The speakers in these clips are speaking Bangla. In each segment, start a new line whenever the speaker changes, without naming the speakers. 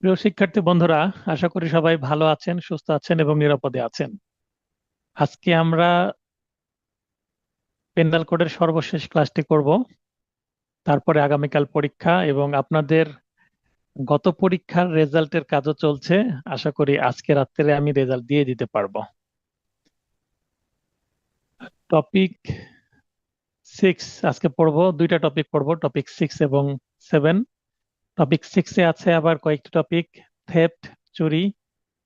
প্রিয় শিক্ষার্থী বন্ধুরা, আশা করি সবাই ভালো আছেন, সুস্থ আছেন এবং নিরাপদে আছেন। আজকে আমরা পেনাল কোডের সর্বশেষ ক্লাসটি করব। তারপরে আগামীকাল পরীক্ষা এবং আপনাদের গত পরীক্ষার রেজাল্টের কাজও চলছে। আশা করি আজকে রাত্রে আমি রেজাল্ট দিয়ে দিতে পারবো। টপিক 6 আজকে পড়বো, দুইটা টপিক পড়বো, টপিক 6 এবং 7। টপিক 6-এ আছে আবার কয়েকটি টপিক: থেফট, চুরি;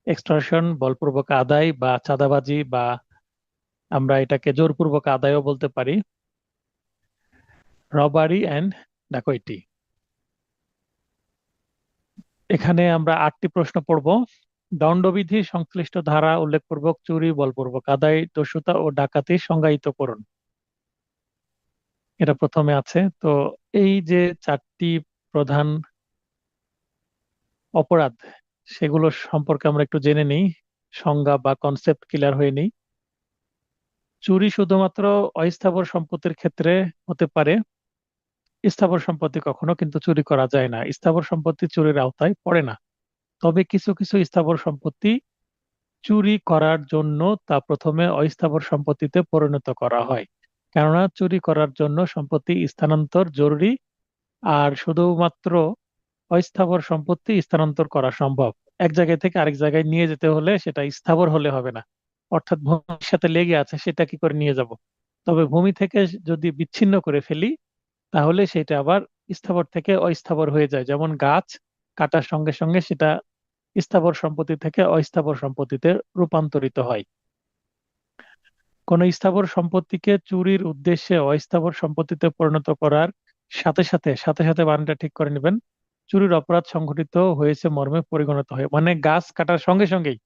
এক্সটর্শন, বলপূর্বক আদায় বা চাঁদাবাজি, বা আমরা এটাকে জোরপূর্বক আদায়ও বলতে পারি; রবারি অ্যান্ড ডাকৈতি। এখানে আমরা 8টি প্রশ্ন পড়ব। দণ্ডবিধি সংশ্লিষ্ট ধারা উল্লেখপূর্বক চুরি, বলপূর্বক আদায়, দস্যুতা ও ডাকাতি সংজ্ঞায়িত করুন। এটা প্রথমে আছে। তো এই যে 4টি প্রধান অপরাধ, সেগুলো সম্পর্কে আমরা একটু জেনে নিই, সংজ্ঞা বা কনসেপ্ট ক্লিয়ার হয়ে নিই। চুরি শুধুমাত্র অস্থাবর সম্পত্তির ক্ষেত্রে হতে পারে। স্থাবর সম্পত্তি কখনো কিন্তু চুরি করা যায় না, স্থাবর সম্পত্তি চুরির আওতায় পড়ে না। তবে কিছু কিছু স্থাবর সম্পত্তি চুরি করার জন্য তা প্রথমে অস্থাবর সম্পত্তিতে পরিণত করা হয়, কেননা চুরি করার জন্য সম্পত্তি স্থানান্তর জরুরি। আর শুধুমাত্র অস্থাবর সম্পত্তি স্থানান্তর করা সম্ভব। এক জায়গা থেকে আরেক জায়গায় নিয়ে যেতে হলে সেটা স্থাবর হলে হবে না, অর্থাৎ ভূমির সাথে লেগে আছে, সেটা কি করে নিয়ে যাব। তবে ভূমি থেকে যদি বিচ্ছিন্ন করে ফেলি, তাহলে সেটা আবার স্থাবর থেকে অস্থাবর হয়ে যায়। যেমন গাছ কাটার সঙ্গে সঙ্গে সেটা স্থাবর সম্পত্তি থেকে অস্থাবর সম্পত্তিতে রূপান্তরিত হয়। কোন স্থাবর সম্পত্তিকে চুরির উদ্দেশ্যে অস্থাবর সম্পত্তিতে পরিণত করার সাথে সাথে সাথে সাথে বানানটা ঠিক করে নেবেন, চুরির অপরাধ সংঘটিত হয়েছে মর্মে পরিগণিত হয়। মানে গাছ কাটার সঙ্গে সঙ্গেই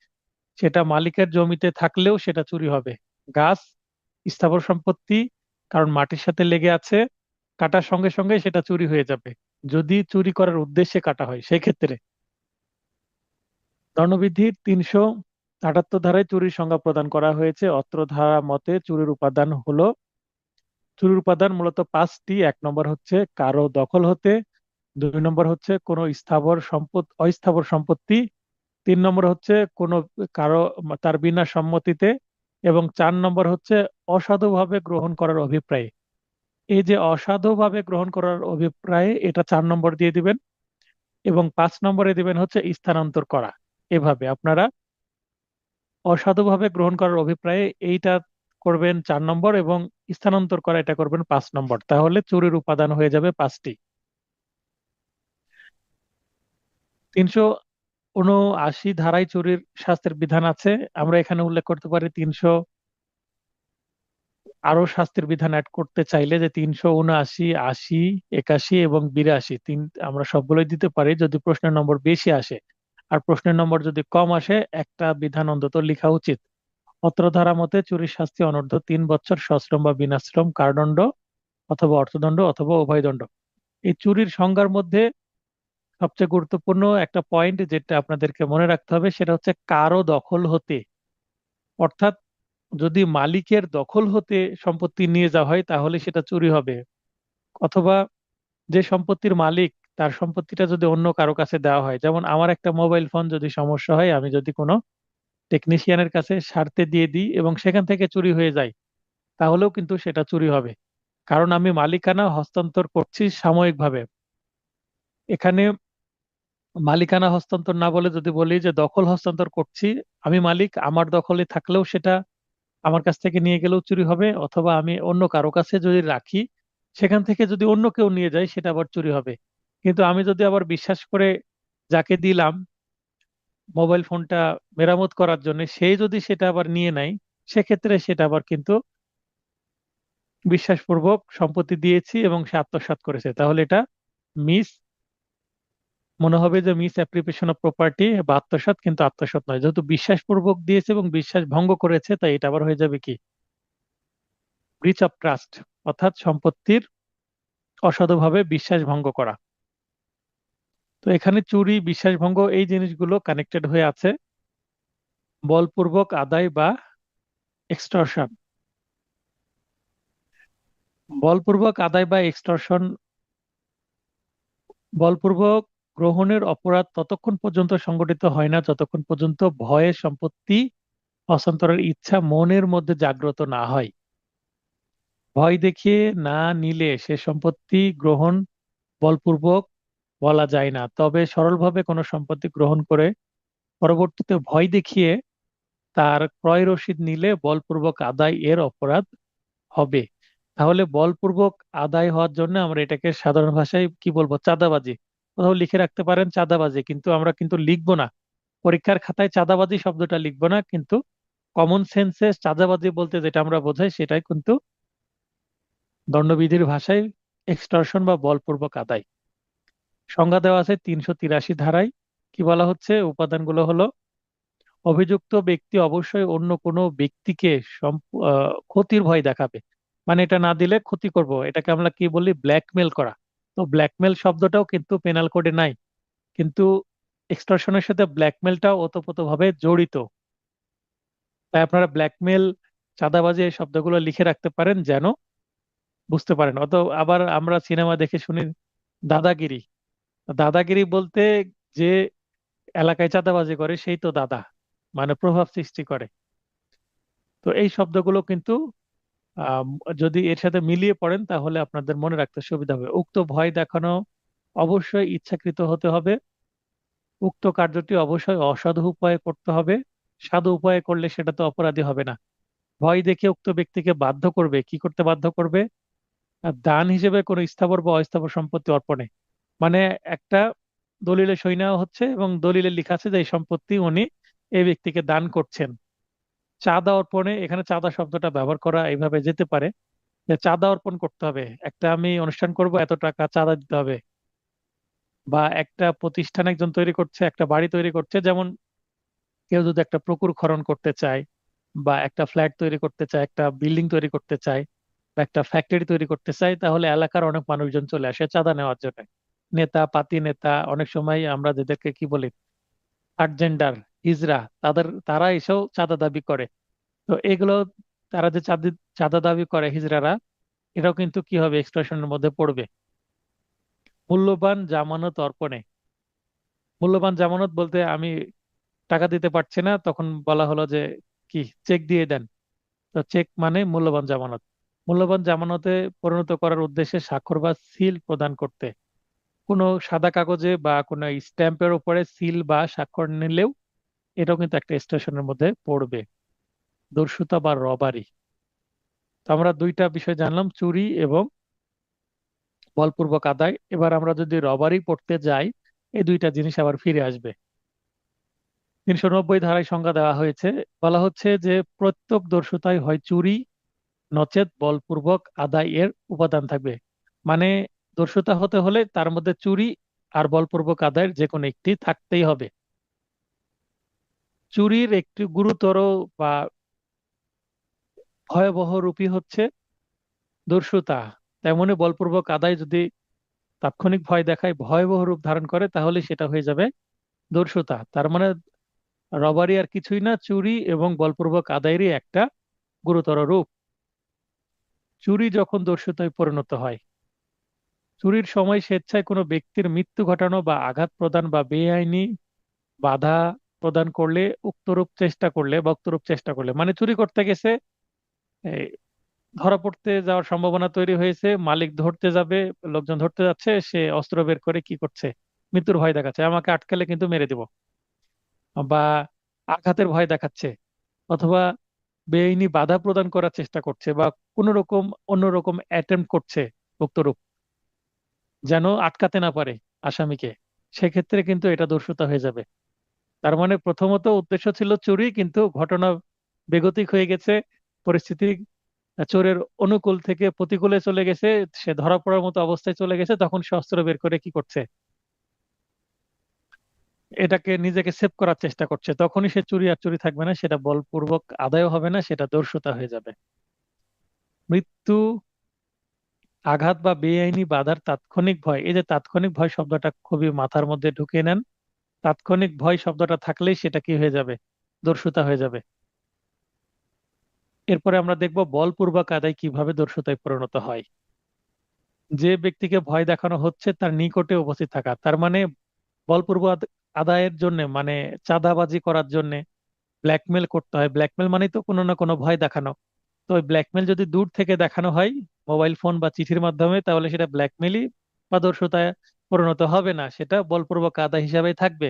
সেটা মালিকের জমিতে থাকলেও সেটা চুরি হবে। গাছ স্থাবর সম্পত্তি, কারণ মাটির সাথে লেগে আছে, কাটার সঙ্গে সঙ্গে সেটা চুরি হয়ে যাবে যদি চুরি করার উদ্দেশ্যে কাটা হয় সেক্ষেত্রে। দণ্ডবিধির 378 ধারায় চুরির সংজ্ঞা প্রদান করা হয়েছে। অত্র ধারা মতে চুরির উপাদান মূলত 5টি। 1 নম্বর হচ্ছে কারো দখল হতে, 2 নম্বর হচ্ছে কোনো অস্থাবর সম্পত্তি, 3 নম্বর হচ্ছে কোনো কারো তার বিনা সম্মতিতে, এবং 4 নম্বর হচ্ছে অসাধুভাবে গ্রহণ করার অভিপ্রায়ে। এই যে অসাধুভাবে গ্রহণ করার অভিপ্রায়ে, এটা 4 নম্বর দিয়ে দিবেন, এবং 5 নম্বরে দিবেন হচ্ছে স্থানান্তর করা। এভাবে আপনারা অসাধুভাবে গ্রহণ করার অভিপ্রায়ে এইটা করবেন 4 নম্বর, এবং স্থানান্তর করা এটা করবেন 5 নম্বর। তাহলে চুরির উপাদান হয়ে যাবে 5টি। 379 ধারায় চুরির শাস্তির বিধান আছে। আমরা এখানে উল্লেখ করতে পারি আরো শাস্তির বিধান অ্যাড করতে চাইলে, যে 379, 80, 81 এবং 82, আমরা সবগুলোই দিতে পারি যদি প্রশ্নের নম্বর বেশি আসে। আর প্রশ্নের নম্বর যদি কম আসে, একটা বিধান অন্তত লেখা উচিত। অত্র ধারা মতে চুরির শাস্তি অনূর্ধ্ব 3 বছর সশ্রম বা বিনাশ্রম কারাদণ্ড অথবা অর্থদণ্ড অথবা উভয়দণ্ড। এই চুরির সংজ্ঞার মধ্যে সবচেয়ে গুরুত্বপূর্ণ একটা পয়েন্ট যেটা আপনাদেরকে মনে রাখতে হবে, সেটা হচ্ছে কারো দখল হতে। অর্থাৎ যদি মালিকের দখল হতে সম্পত্তি নিয়ে যাওয়া হয় তাহলে সেটা চুরি হবে। অথবা যে সম্পত্তির মালিক, তার সম্পত্তিটা যদি অন্য কারো কাছে দেওয়া হয়, যেমন আমার একটা মোবাইল ফোন যদি সমস্যা হয়, আমি যদি কোনো টেকনিশিয়ানের কাছে সারতে দিয়ে দিই এবং সেখান থেকে চুরি হয়ে যায়, তাহলেও কিন্তু সেটা চুরি হবে, কারণ আমি মালিকানা হস্তান্তর করছি সাময়িকভাবে। এখানে মালিকানা হস্তান্তর না বলে যদি বলি যে দখল হস্তান্তর করছি, আমি মালিক, আমার দখলে থাকলেও সেটা আমার কাছ থেকে নিয়ে গেলেও চুরি হবে, অথবা আমি অন্য কারো কাছে যদি রাখি, সেখান থেকে যদি অন্য কেউ নিয়ে যায় সেটা আবার চুরি হবে। কিন্তু আমি যদি আবার বিশ্বাস করে যাকে দিলাম মোবাইল ফোনটা মেরামত করার জন্য, সেই যদি সেটা আবার নিয়ে নেয়, সেক্ষেত্রে সেটা আবার কিন্তু বিশ্বাসপূর্বক সম্পত্তি দিয়েছি এবং সে আত্মসাৎ করেছে, তাহলে এটা মিস মনে হবে যে মিস অ্যাপ্রিপিয়েশন অফ প্রপার্টি বা আত্মসাৎ, কিন্তু আত্মসাৎ নয়। যেহেতু বিশ্বাসপূর্বক দিয়েছে এবং বিশ্বাস ভঙ্গ করেছে, তাই এটা আবার হয়ে যাবে কি, ব্রিচ অফ ট্রাস্ট, অর্থাৎ সম্পত্তির অসাধুভাবে বিশ্বাস ভঙ্গ করা। তো এখানে চুরি, বিশ্বাসভঙ্গ, এই জিনিসগুলো কানেক্টেড হয়ে আছে। বলপূর্বক আদায় বা এক্সটর্শন। বলপূর্বক আদায় বা এক্সটর্শন বলপূর্বক গ্রহণের অপরাধ ততক্ষণ পর্যন্ত সংগঠিত হয় না যতক্ষণ পর্যন্ত ভয়ে সম্পত্তি হস্তান্তরের ইচ্ছা মনের মধ্যে জাগ্রত না হয়। ভয় দেখিয়ে না নিলে সে সম্পত্তি গ্রহণ বলপূর্বক বলা যায় না, তবে সরলভাবে কোনো সম্পত্তি গ্রহণ করে পরবর্তীতে ভয় দেখিয়ে তার ক্রয় রসিদ নিলে বলপূর্বক আদায় এর অপরাধ হবে। তাহলে বলপূর্বক আদায় হওয়ার জন্য আমরা এটাকে সাধারণ ভাষায় কি বলবো, চাঁদাবাজি। কোথাও লিখে রাখতে পারেন চাঁদাবাজি, কিন্তু আমরা কিন্তু লিখবো না, পরীক্ষার খাতায় চাঁদাবাজি শব্দটা লিখবো না, কিন্তু কমন সেন্সে চাঁদাবাজি বলতে যেটা আমরা বোঝাই সেটাই কিন্তু দণ্ডবিধির ভাষায় এক্সটর্শন বা বলপূর্বক আদায়। সংজ্ঞা দেওয়া আছে 383 ধারায়। কি বলা হচ্ছে, উপাদানগুলো হলো, অভিযুক্ত ব্যক্তি অবশ্যই অন্য কোনো ব্যক্তিকে ক্ষতির ভয় দেখাবে। মানে এটা না দিলে ক্ষতি করব, এটাকে আমরা কি বলি, ব্ল্যাকমেল করা। তো ব্ল্যাকমেল শব্দটাও কিন্তু পেনাল কোডে নাই, কিন্তু এক্সটর্শনের সাথে ব্ল্যাকমেলটাও ওতপ্রোতভাবে জড়িত। তাই আপনারা ব্ল্যাকমেল, চাঁদাবাজি এই শব্দগুলো লিখে রাখতে পারেন যেন বুঝতে পারেন। অত আবার আমরা সিনেমা দেখে শুনি দাদাগিরি। দাদাগিরি বলতে যে এলাকায় চাঁদাবাজি করে সেই তো দাদা, মানে প্রভাব সৃষ্টি করে। তো এই শব্দগুলো কিন্তু আম, যদি এর সাথে মিলিয়ে পড়েন তাহলে আপনাদের মনে রাখতে সুবিধা হবে। উক্ত ভয় দেখানো অবশ্যই ইচ্ছাকৃত হতে হবে। উক্ত কার্যটি অবশ্যই অসাধু উপায়ে করতে হবে। সাধু উপায়ে করলে সেটা তো অপরাধী হবে না। ভয় দেখে উক্ত ব্যক্তিকে বাধ্য করবে, কি করতে বাধ্য করবে, দান হিসেবে কোনো স্থাবর বা অস্থাবর সম্পত্তি অর্পণে। মানে একটা দলিলে সই নেওয়া হচ্ছে এবং দলিলে লেখা আছে যে এই সম্পত্তি উনি এই ব্যক্তিকে দান করছেন। চাঁদা অর্পণে, এখানে চাঁদা শব্দটা ব্যবহার করা এইভাবে যেতে পারে যে চাঁদা অর্পণ করতে হবে, একটা আমি অনুষ্ঠান করব এত টাকা চাঁদা দিতে হবে। বা একটা প্রতিষ্ঠান একজন তৈরি করছে, একটা বাড়ি তৈরি করছে, যেমন কেউ যদি একটা পুকুর খনন করতে চায় বা একটা ফ্ল্যাট তৈরি করতে চায়, একটা বিল্ডিং তৈরি করতে চায় বা একটা ফ্যাক্টরি তৈরি করতে চায়, তাহলে এলাকার অনেক মানুষজন চলে আসে চাঁদা নেওয়ার জন্য। নেতা পাতি নেতা, অনেক সময় আমরা যাদেরকে কি বলি আর্জেন্ডার, হিজড়া, তারা এসেও চাঁদা দাবি করে। তো এগুলো, তারা যে চাঁদা দাবি করে হিজড়ারা, এটাও কিন্তু কি হবে, এক্সটর্শনের মধ্যে পড়বে। মূল্যবান জামানত অর্পণে। মূল্যবান জামানত বলতে আমি টাকা দিতে পারছি না, তখন বলা হলো যে কি চেক দিয়ে দেন। তো চেক মানে মূল্যবান জামানত। মূল্যবান জামানতে পরিণত করার উদ্দেশ্যে স্বাক্ষর বা সিল প্রদান করতে। কোনো সাদা কাগজে বা কোনো স্ট্যাম্পের উপরে সিল বা স্বাক্ষর নিলেও এটাও কিন্তু একটা স্টেশনের মধ্যে পড়বে। দস্যুতা বা রবারি। তো আমরা দুইটা বিষয় জানলাম, চুরি এবং বলপূর্বক আদায়। এবার আমরা যদি রবারি পড়তে যাই, এই দুইটা জিনিস আবার ফিরে আসবে। 390 ধারায় সংজ্ঞা দেওয়া হয়েছে। বলা হচ্ছে যে প্রত্যেক দস্যুতায় হয় চুরি নচেত বলপূর্বক আদায় এর উপাদান থাকবে। মানে দস্যুতা হতে হলে তার মধ্যে চুরি আর বলপূর্বক আদায়ের যে কোনো একটি থাকতেই হবে। চুরির একটি গুরুতর বা ভয়াবহ রূপই হচ্ছে দস্যুতা। তেমনি বলপূর্বক আদায় যদি তাৎক্ষণিক ভয় দেখায়, ভয়াবহ রূপ ধারণ করে, তাহলে সেটা হয়ে যাবে দস্যুতা। তার মানে রবারি আর কিছুই না, চুরি এবং বলপূর্বক আদায়েরই একটা গুরুতর রূপ। চুরি যখন দস্যুতায় পরিণত হয়, চুরির সময় স্বেচ্ছায় কোনো ব্যক্তির মৃত্যু ঘটানো বা আঘাত প্রদান বা বেআইনি বাধা প্রদান করলে, উক্তরূপ চেষ্টা করলে বা উক্তরূপ চেষ্টা করলে, মানে চুরি করতে গেছে, এই, ধরা পড়তে যাওয়ার সম্ভাবনা তৈরি হয়েছে, মালিক ধরতে যাবে, লোকজন ধরতে যাচ্ছে, সে অস্ত্র বের করে কি করছে, মৃত্যুর ভয় দেখাচ্ছে, আমাকে আটকালে কিন্তু মেরে দিব, বা আঘাতের ভয় দেখাচ্ছে, অথবা বেআইনি বাধা প্রদান করার চেষ্টা করছে, বা কোন রকম অন্যরকম অ্যাটেম্প করছে উক্তরূপ, যেন আটকাতে না পারে আসামিকে, সেক্ষেত্রে কিন্তু এটা দস্যুতা হয়ে যাবে। তার মানে প্রথমত উদ্দেশ্য ছিল চুরি, কিন্তু ঘটনা বেগতিক হয়ে গেছে, পরিস্থিতি চোরের অনুকূল থেকে প্রতিকূলে চলে গেছে, সে ধরা পড়ার মতো অবস্থায় চলে গেছে, তখন সে অস্ত্র বের করে কি করছে, এটাকে নিজেকে সেভ করার চেষ্টা করছে, তখনই সে চুরি আর চুরি থাকবে না, সেটা বলপূর্বক আদায় হবে না, সেটা দস্যুতা হয়ে যাবে। মৃত্যু, আঘাত বা বেআইনি বাধার তাৎক্ষণিক ভয়, এই যে তাৎক্ষণিক ভয় শব্দটা খুবই মাথার মধ্যে ঢুকিয়ে নেন। তাৎক্ষণিক ভয় শব্দটা থাকলেই সেটা কি হয়ে যাবে, দস্যুতা হয়ে যাবে। এরপরে আমরা দেখব বলপূর্বক আদায় কিভাবে দস্যুতায় পরিণত হয়। যে ব্যক্তিকে ভয় দেখানো হচ্ছে তার নিকটে উপস্থিত থাকা, তার মানে বলপূর্বক আদায়ের জন্য, মানে চাঁদাবাজি করার জন্য ব্ল্যাকমেল করতে হয়। ব্ল্যাকমেল মানে তো কোনো না কোনো ভয় দেখানো। তো ওই ব্ল্যাকমেল যদি দূর থেকে দেখানো হয় মোবাইল ফোন বা চিঠির মাধ্যমে, তাহলে সেটা ব্ল্যাকমেলই বা দর্শতায় পরিণত হবে না, সেটা বলপূর্বক আদা হিসাবেই থাকবে।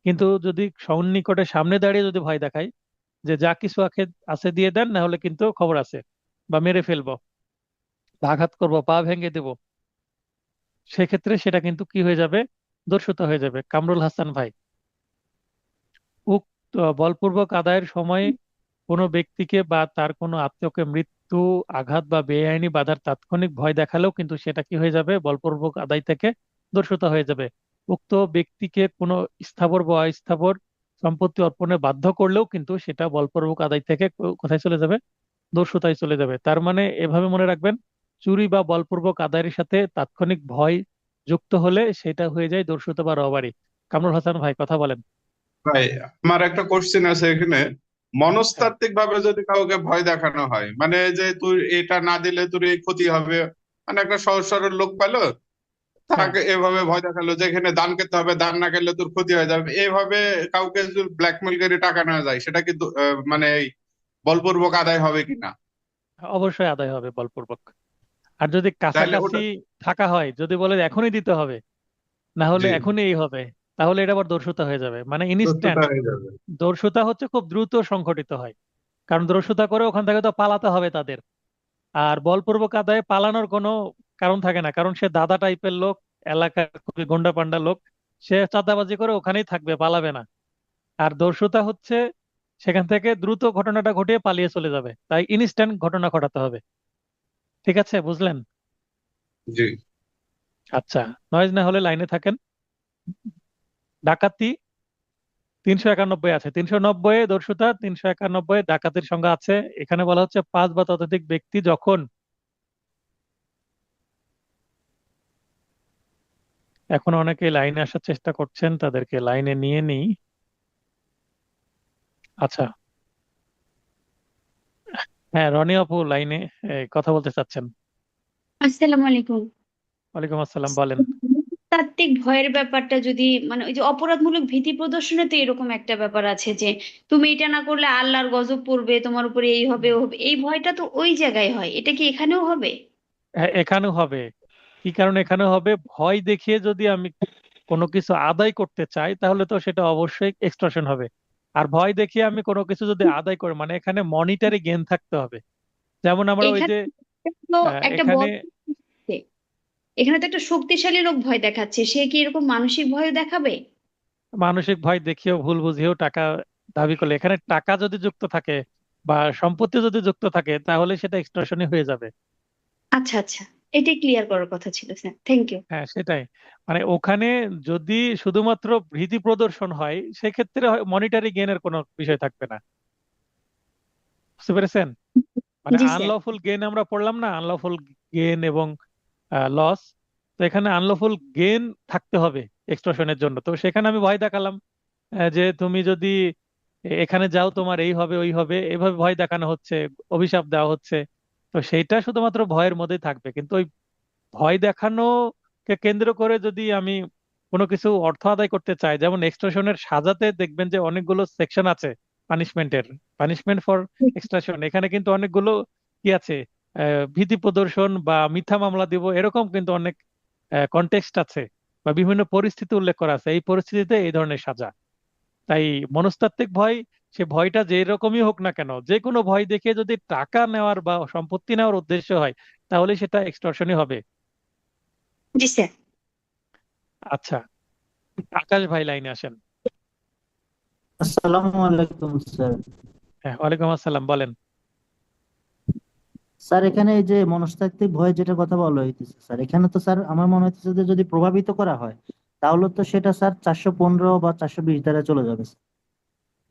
কিন্তু যদি সন্নিকটে সামনে দাঁড়িয়ে যদি ভয় দেখায় যে যা কিছু আছে দিয়ে দেন, না হলে কিন্তু খবর আছে, বা মেরে ফেলবো, বা আঘাত করবো, পা ভেঙে দেবো, সেক্ষেত্রে সেটা কিন্তু কি হয়ে যাবে, দর্শিত হয়ে যাবে। কামরুল হাসান ভাই, উক্ত বলপূর্বক আদায়ের সময় কোনো ব্যক্তিকে বা তার কোনো আত্মীয়কে মৃত্যু, আঘাত বা বেআইনি বাধার তাৎক্ষণিক ভয় দেখালেও কিন্তু সেটা কি হয়ে যাবে, বলপূর্বক আদায় থেকে দর্শিত হয়ে যাবে। উক্ত ব্যক্তিকে কোনো স্থাবর বা অস্থাবর সম্পত্তি অর্পণে বাধ্য করলেও কিন্তু সেটা বলপূর্বক আদায় থেকে কোথায় চলে যাবে, দস্যুতায় চলে যাবে। তার মানে এভাবে মনে রাখবেন, চুরি বা বলপূর্বক আদায়ের সাথে তাৎক্ষণিক ভয় যুক্ত হলে সেটা হয়ে যায় দস্যুতা বা রবারি। কামরুল হাসান ভাই কথা বলেন।
ভাই, আমার একটা কোশ্চেন আছে এখানে।
হ্যাঁ,
মনস্তাত্ত্বিক ভাবে যদি কাউকে ভয় দেখানো হয়, মানে যে তুই এটা না দিলে তোর এই ক্ষতি হবে, মানে একটা সহজ সরল লোক পেলো,
হ্যাঁ,
তাকে এভাবে ভয় দেখালো যে এখানে দান করতে হবে, দান না করলে তোর ক্ষতি হয়ে যাবে, এইভাবে কাউকে যদি ব্ল্যাকমেল করে টাকা নেওয়া যায়, সেটা কিন্তু মানে এই বলপূর্বক আদায় হবে কিনা?
অবশ্যই আদায় হবে বলপূর্বক। আর যদি
তাহলে
কাছাকাছি
ওটা
থাকা হয়, যদি বলে এখনই দিতে হবে, না হলে
জি,
এখনই এই হবে, তাহলে এটা আবার দর্শুতা হয়ে যাবে, মানে
প্রস্তুতা
ইনস্ট্যান্ট।
হয়ে যাবে।
দর্শুতা হচ্ছে খুব দ্রুত সংঘটিত হয়, কারণ দর্শুতা করে ওখান থেকে তো পালাতে হবে তাদের। আর বলপূর্বক আদায়ে পালানোর কোনো কারণ থাকে না, কারণ সে দাদা টাইপের লোক, এলাকার খুবই গন্ডা পান্ডা লোক, সে চাঁদাবাজি করে ওখানেই থাকবে, পালাবে না। আর দর্শুতা হচ্ছে সেখান থেকে দ্রুত ঘটনাটা ঘটিয়ে পালিয়ে চলে যাবে, তাই ইনস্ট্যান্ট ঘটনা ঘটাতে হবে। ঠিক আছে, বুঝলেন?
জি।
আচ্ছা, নয়েজ না হলে লাইনে থাকেন। ডাকাতি 391 আছে, 390 দর্শুতা, 391 ডাকাতির সংখ্যা আছে। এখানে বলা হচ্ছে পাঁচ বা ততোধিক ব্যক্তি যখন, এখন অনেকে লাইনে আসার চেষ্টা করছেন, তাদেরকে লাইনে নিয়ে নিই। আচ্ছা, হ্যাঁ, রনি আপু লাইনে কথা বলতে চাচ্ছেন।
আসসালামু আলাইকুম।
ওয়ালাইকুম আসসালাম, বলেন।
তাত্ত্বিক ভয়ের ব্যাপারটা যদি মানে ওই যে অপরাধমূলক ভীতি প্রদর্শনে তো এরকম একটা ব্যাপার আছে যে তুমি এটা না করলে আল্লাহর গজব পড়বে তোমার উপরে, এই হবে ও হবে, এই ভয়টা তো ওই জায়গায় হয়, এটা কি এখানেও হবে?
হ্যাঁ, এখানেও হবে। কি কারণে এখানেও হবে, ভয় দেখিয়ে যদি আমি কোনো কিছু আদায় করতে চাই তাহলে তো সেটা অবশ্যই এক্সটর্শন হবে। আর ভয় দেখিয়ে আমি কোনো কিছু যদি আদায় করি, মানে এখানে মনিটারি গেইন থাকতে হবে। যেমন আমরা ওই
এখানে
যে
তো একটা
এখানে
বড় আছে। এখানে তো একটা শক্তিশালী লোক ভয় দেখাচ্ছে, সে কি এরকম মানসিক ভয় দেখাবে?
মানসিক ভয় দেখিয়েও ভুল বুঝিয়েও টাকা দাবি করলে, এখানে টাকা যদি যুক্ত থাকে বা সম্পত্তি যদি যুক্ত থাকে তাহলে সেটা এক্সটর্শনই হয়ে যাবে।
আচ্ছা আচ্ছা, এটাই ক্লিয়ার করার কথা ছিল স্যার, থ্যাংক ইউ।
হ্যাঁ, সেটাই। মানে ওখানে যদি শুধুমাত্র ভীতি প্রদর্শন হয়, সেক্ষেত্রে মনিটারি গেইনের কোনো বিষয় থাকবে না। বুঝতে পেরেছেন? মানে
জি স্যার।
আনলফুল গেইন আমরা পড়লাম না, আনলফুল গেইন এবং লস। তো এখানে আনলফুল গেইন থাকতে হবে এক্সটর্শনের জন্য। তো সেখানে আমি ভয় দেখালাম যে তুমি যদি এখানে যাও তোমার এই হবে ওই হবে, এভাবে ভয় দেখানো হচ্ছে, অভিশাপ দেওয়া হচ্ছে। তো সেইটা শুধুমাত্র ভয়ের মধ্যেই থাকবে, কিন্তু ওই ভয় দেখানোকে কেন্দ্র করে যদি আমি কোনো কিছু অর্থ আদায় করতে চাই, যেমন এক্সটর্শনের সাজাতে দেখবেন যে অনেকগুলো সেকশন আছে পানিশমেন্টের, পানিশমেন্ট ফর এক্সটর্শন, এখানে কিন্তু অনেকগুলো কি আছে, ভীতি প্রদর্শন বা মিথ্যা মামলা দিব, এরকম কিন্তু অনেক কনটেক্সট আছে, বা বিভিন্ন পরিস্থিতি উল্লেখ করা আছে, এই পরিস্থিতিতে এই ধরনের সাজা। তাই মনস্তাত্ত্বিক ভয়, সে ভয়টা যে রকমই হোক না কেন, যে কোনো ভয় দেখে যদি টাকা নেওয়ার বা সম্পত্তি নেওয়ার উদ্দেশ্য হয়, তাহলে সেটা এক্সটর্শনই হবে।
জি স্যার।
আচ্ছা, আকাশ ভাই লাইনে আসেন।
আসসালামু আলাইকুম স্যার।
হ্যাঁ, ওয়ালাইকুম আসসালাম, বলেন।
স্যার এখানে এই যে মনস্তাত্ত্বিক ভয় যেটা কথা বলা হইতেছে স্যার, এখানে তো স্যার আমার মনে হচ্ছে যে যদি প্রভাবিত করা হয় তাহলে তো সেটা স্যার 415 বা 420 দ্বারা চলে যাবে স্যার।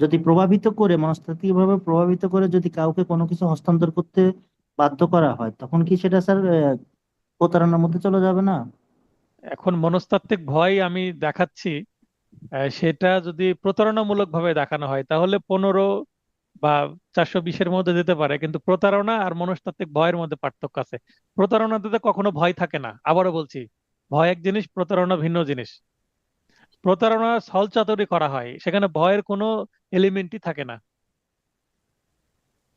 যদি প্রভাবিত করে, মনস্তাত্ত্বিক ভাবে প্রভাবিত করে যদি কাউকে কোনো কিছু হস্তান্তর করতে বাধ্য করা হয়, তখন কি সেটা স্যার প্রতারণার মধ্যে চলে যাবে না?
এখন মনস্তাত্ত্বিক ভয় আমি দেখাচ্ছি, সেটা যদি প্রতারণামূলক ভাবে দেখানো হয় তাহলে 15 বা 420-এর মধ্যে যেতে পারে, কিন্তু প্রতারণা আর মনস্তাত্ত্বিক ভয়ের মধ্যে পার্থক্য আছে। প্রতারণাতে তো কখনো ভয় থাকে না, আবারও বলছি, ভয় এক জিনিস, প্রতারণা ভিন্ন জিনিস। প্রতারণা ছলচাতুরি করা হয়, সেখানে ভয়ের কোনো এলিমেন্টই থাকে না।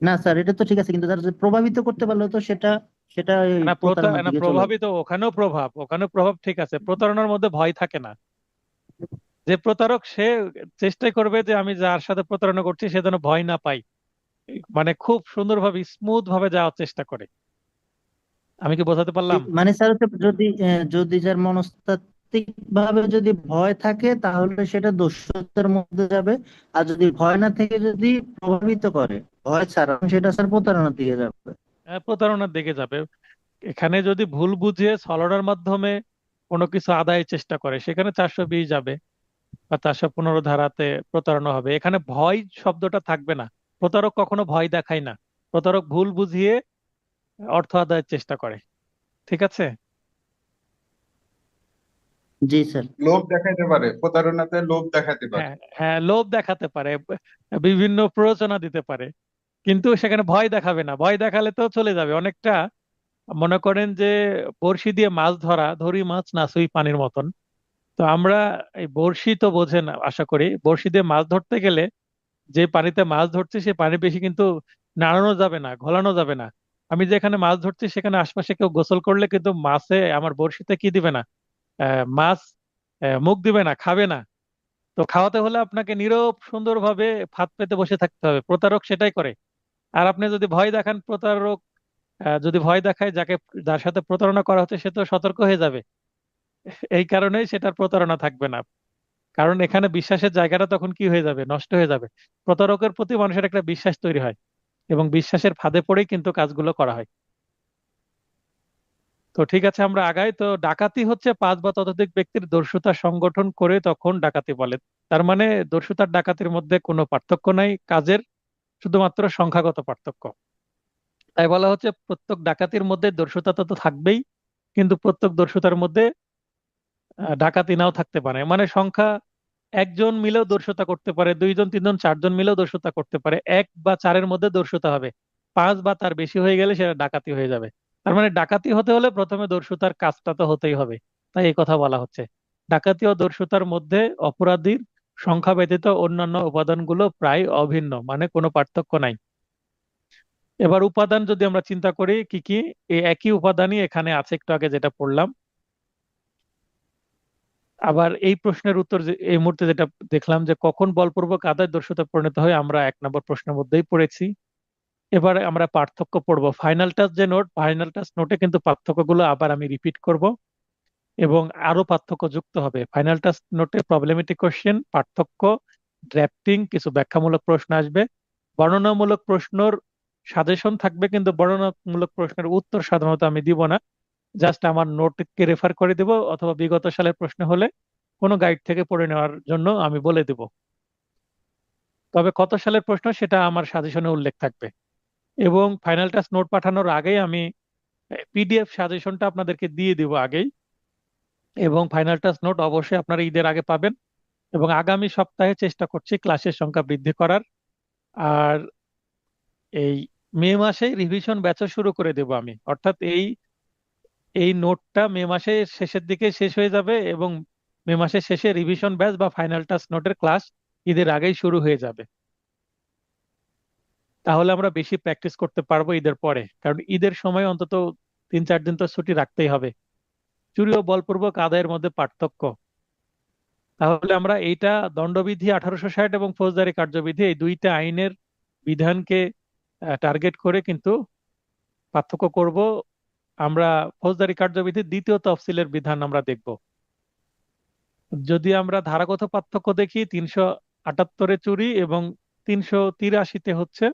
না স্যার, এটা তো ঠিক আছে, কিন্তু তারা যে প্রভাবিত করতে পারলে তো সেটা সেটা এই প্রতারণার দিকে চলে যায়।
প্রভাবিত, ওখানেও প্রভাব ঠিক আছে, প্রতারণার মধ্যে ভয় থাকে না। যে প্রতারক সে চেষ্টাই করবে যে আমি যার সাথে প্রতারণা করছি সে যেন ভয় না পাই, মানে খুব সুন্দরভাবে স্মুথ ভাবে যাওয়ার চেষ্টা করে। আমি কি বোঝাতে পারলাম?
মানে স্যার হচ্ছে যদি যদি যার মনস্তাত্ত্বিক ভাবে যদি ভয় থাকে তাহলে সেটা দস্যুতার মধ্যে যাবে, আর যদি ভয় না থেকে যদি প্রভাবিত করে ভয় ছাড়া, সেটা স্যার প্রতারণার দিকে যাবে।
প্রতারণার দিকে যাবে। এখানে যদি ভুল বুঝে ছলনার মাধ্যমে কোনো কিছু আদায়ের চেষ্টা করে সেখানে 420 যাবে, বা 415 ধারাতে প্রতারণা হবে। এখানে ভয় শব্দটা থাকবে না। প্রতারক কখনো ভয় দেখায় না, প্রতারক ভুল বুঝিয়ে অর্থ আদায়ের চেষ্টা করে। ঠিক আছে?
জি স্যার।
লোভ দেখাইতে পারে, প্রতারণাতে লোভ দেখাতে পারে।
হ্যাঁ, হ্যাঁ, লোভ দেখাতে পারে, বিভিন্ন প্ররোচনা দিতে পারে, কিন্তু সেখানে ভয় দেখাবে না। ভয় দেখালে তো চলে যাবে অনেকটা। মনে করেন যে বড়শি দিয়ে মাছ ধরা, ধরি মাছ না ছুঁই পানির মতন। তো আমরা, এই বড়শি তো বোঝেন আশা করি, বড়শি দিয়ে মাছ ধরতে গেলে যে পানিতে মাছ ধরছি সে পানি বেশি কিন্তু নাড়ানো যাবে না, ঘোলানো যাবে না। আমি যেখানে মাছ ধরছি সেখানে আশপাশে কেউ গোসল করলে কিন্তু মাছে আমার বড়শিতে কি দিবে না, মাছ মুখ দিবে না, খাবে না। তো খাওয়াতে হলে আপনাকে নীরব সুন্দরভাবে ফাঁদ পেতে বসে থাকতে হবে। প্রতারক সেটাই করে। আর আপনি যদি ভয় দেখান, প্রতারক যদি ভয় দেখায় যার সাথে প্রতারণা করা হচ্ছে সে তো সতর্ক হয়ে যাবে। এই কারণেই সেটার প্রতারণা থাকবে না। কারণ এখানে বিশ্বাসের জায়গাটা তখন কি হয়ে যাবে, নষ্ট হয়ে যাবে। প্রতারকের প্রতি মানুষের একটা বিশ্বাস তৈরি হয়, এবং বিশ্বাসের ফাঁদে পড়েই কিন্তু কাজগুলো করা হয়। তো ঠিক আছে, আমরা আগাই। তো ডাকাতি হচ্ছে 5 বা ততোধিক ব্যক্তির দস্যুতা সংগঠন করে তখন ডাকাতি বলে। তার মানে দস্যুতার ডাকাতির মধ্যে কোনো পার্থক্য নাই কাজের, শুধুমাত্র সংখ্যাগত পার্থক্য। তাই বলা হচ্ছে প্রত্যেক ডাকাতির মধ্যে দস্যুতা তো থাকবেই, কিন্তু প্রত্যেক দস্যুতার মধ্যে ডাকাতি নাও থাকতে পারে। মানে সংখ্যা, একজন মিলেও দস্যুতা করতে পারে, 2 জন 3 জন 4 জন মিলেও দস্যুতা করতে পারে, 1 বা 4-এর মধ্যে দস্যুতা হবে। 5 বা তার বেশি হয়ে গেলে সেটা ডাকাতি হয়ে যাবে। তার মানে ডাকাতি হতে হলে প্রথমে দস্যুতার কাজটা তো হতেই হবে। তাই এই কথা বলা হচ্ছে। ডাকাতি ও দস্যুতার মধ্যে অপরাধীর সংখ্যা ব্যতীত অন্যান্য উপাদানগুলো প্রায় অভিন্ন, মানে কোনো পার্থক্য নাই। এবার উপাদান যদি আমরা চিন্তা করি কি কি, এই একই উপাদানই এখানে আছে, একটু আগে যেটা পড়লাম। আবার এই প্রশ্নের উত্তর এই মুহূর্তে যেটা দেখলাম যে কখন বলপূর্বক আদায় দস্যুতা পরিণত হয়, আমরা 1 নম্বর প্রশ্নের মধ্যেই পড়েছি। এবারে আমরা পার্থক্য পড়বো। ফাইনাল টাচ যে নোট, ফাইনাল টাচ নোটে কিন্তু পার্থক্যগুলো আবার আমি রিপিট করব, এবং আরো পার্থক্য যুক্ত হবে। ফাইনাল টাচ নোটে প্রবলেমেটিক কোশ্চেন, পার্থক্য, ড্রাফটিং, কিছু ব্যাখ্যামূলক প্রশ্ন আসবে। বর্ণনামূলক প্রশ্নর সাজেশন থাকবে, কিন্তু বর্ণনামূলক প্রশ্নের উত্তর সাধারণত আমি দিব না। জাস্ট আমার নোটকে রেফার করে দেব, অথবা বিগত সালের প্রশ্ন হলে কোনো গাইড থেকে পড়ে নেওয়ার জন্য আমি বলে দেব। তবে কত সালের প্রশ্ন সেটা আমার সাজেশনে উল্লেখ থাকবে। এবং ফাইনাল টাচ নোট পাঠানোর আগেই আমি পিডিএফ সাজেশনটা আপনাদেরকে দিয়ে দিব আগেই। এবং ফাইনাল টাচ নোট অবশ্যই আপনারা ঈদের আগে পাবেন। এবং আগামী সপ্তাহে চেষ্টা করছি ক্লাসের সংখ্যা বৃদ্ধি করার। আর এই মে মাসে রিভিশন ব্যাচও শুরু করে দেব আমি, অর্থাৎ এই এই নোটটা মে মাসের শেষের দিকে শেষ হয়ে যাবে, এবং মে মাসের শেষে রিভিশন ব্যাচ বা ফাইনাল টাচ নোটের ক্লাস ঈদের আগেই শুরু হয়ে যাবে। তাহলে আমরা বেশি প্র্যাকটিস করতে পারবো ঈদের পরে, কারণ ঈদের সময় অন্তত 3-4 দিন তো ছুটি রাখতেই হবে। চুরি ও বলপূর্বক আদায়ের মধ্যে পার্থক্য, তাহলে আমরা এইটা দণ্ডবিধি 1860 এবং ফৌজদারি কার্যবিধি, এই দুইটা আইনের বিধানকে টার্গেট করে কিন্তু পার্থক্য করব। আমরা ফৌজদারি কার্যবিধির 2য় তফসিলের বিধান আমরা দেখব। যদি আমরা ধারাগত পার্থক্য দেখি, 378-এ চুরি এবং 383-তে হচ্ছে।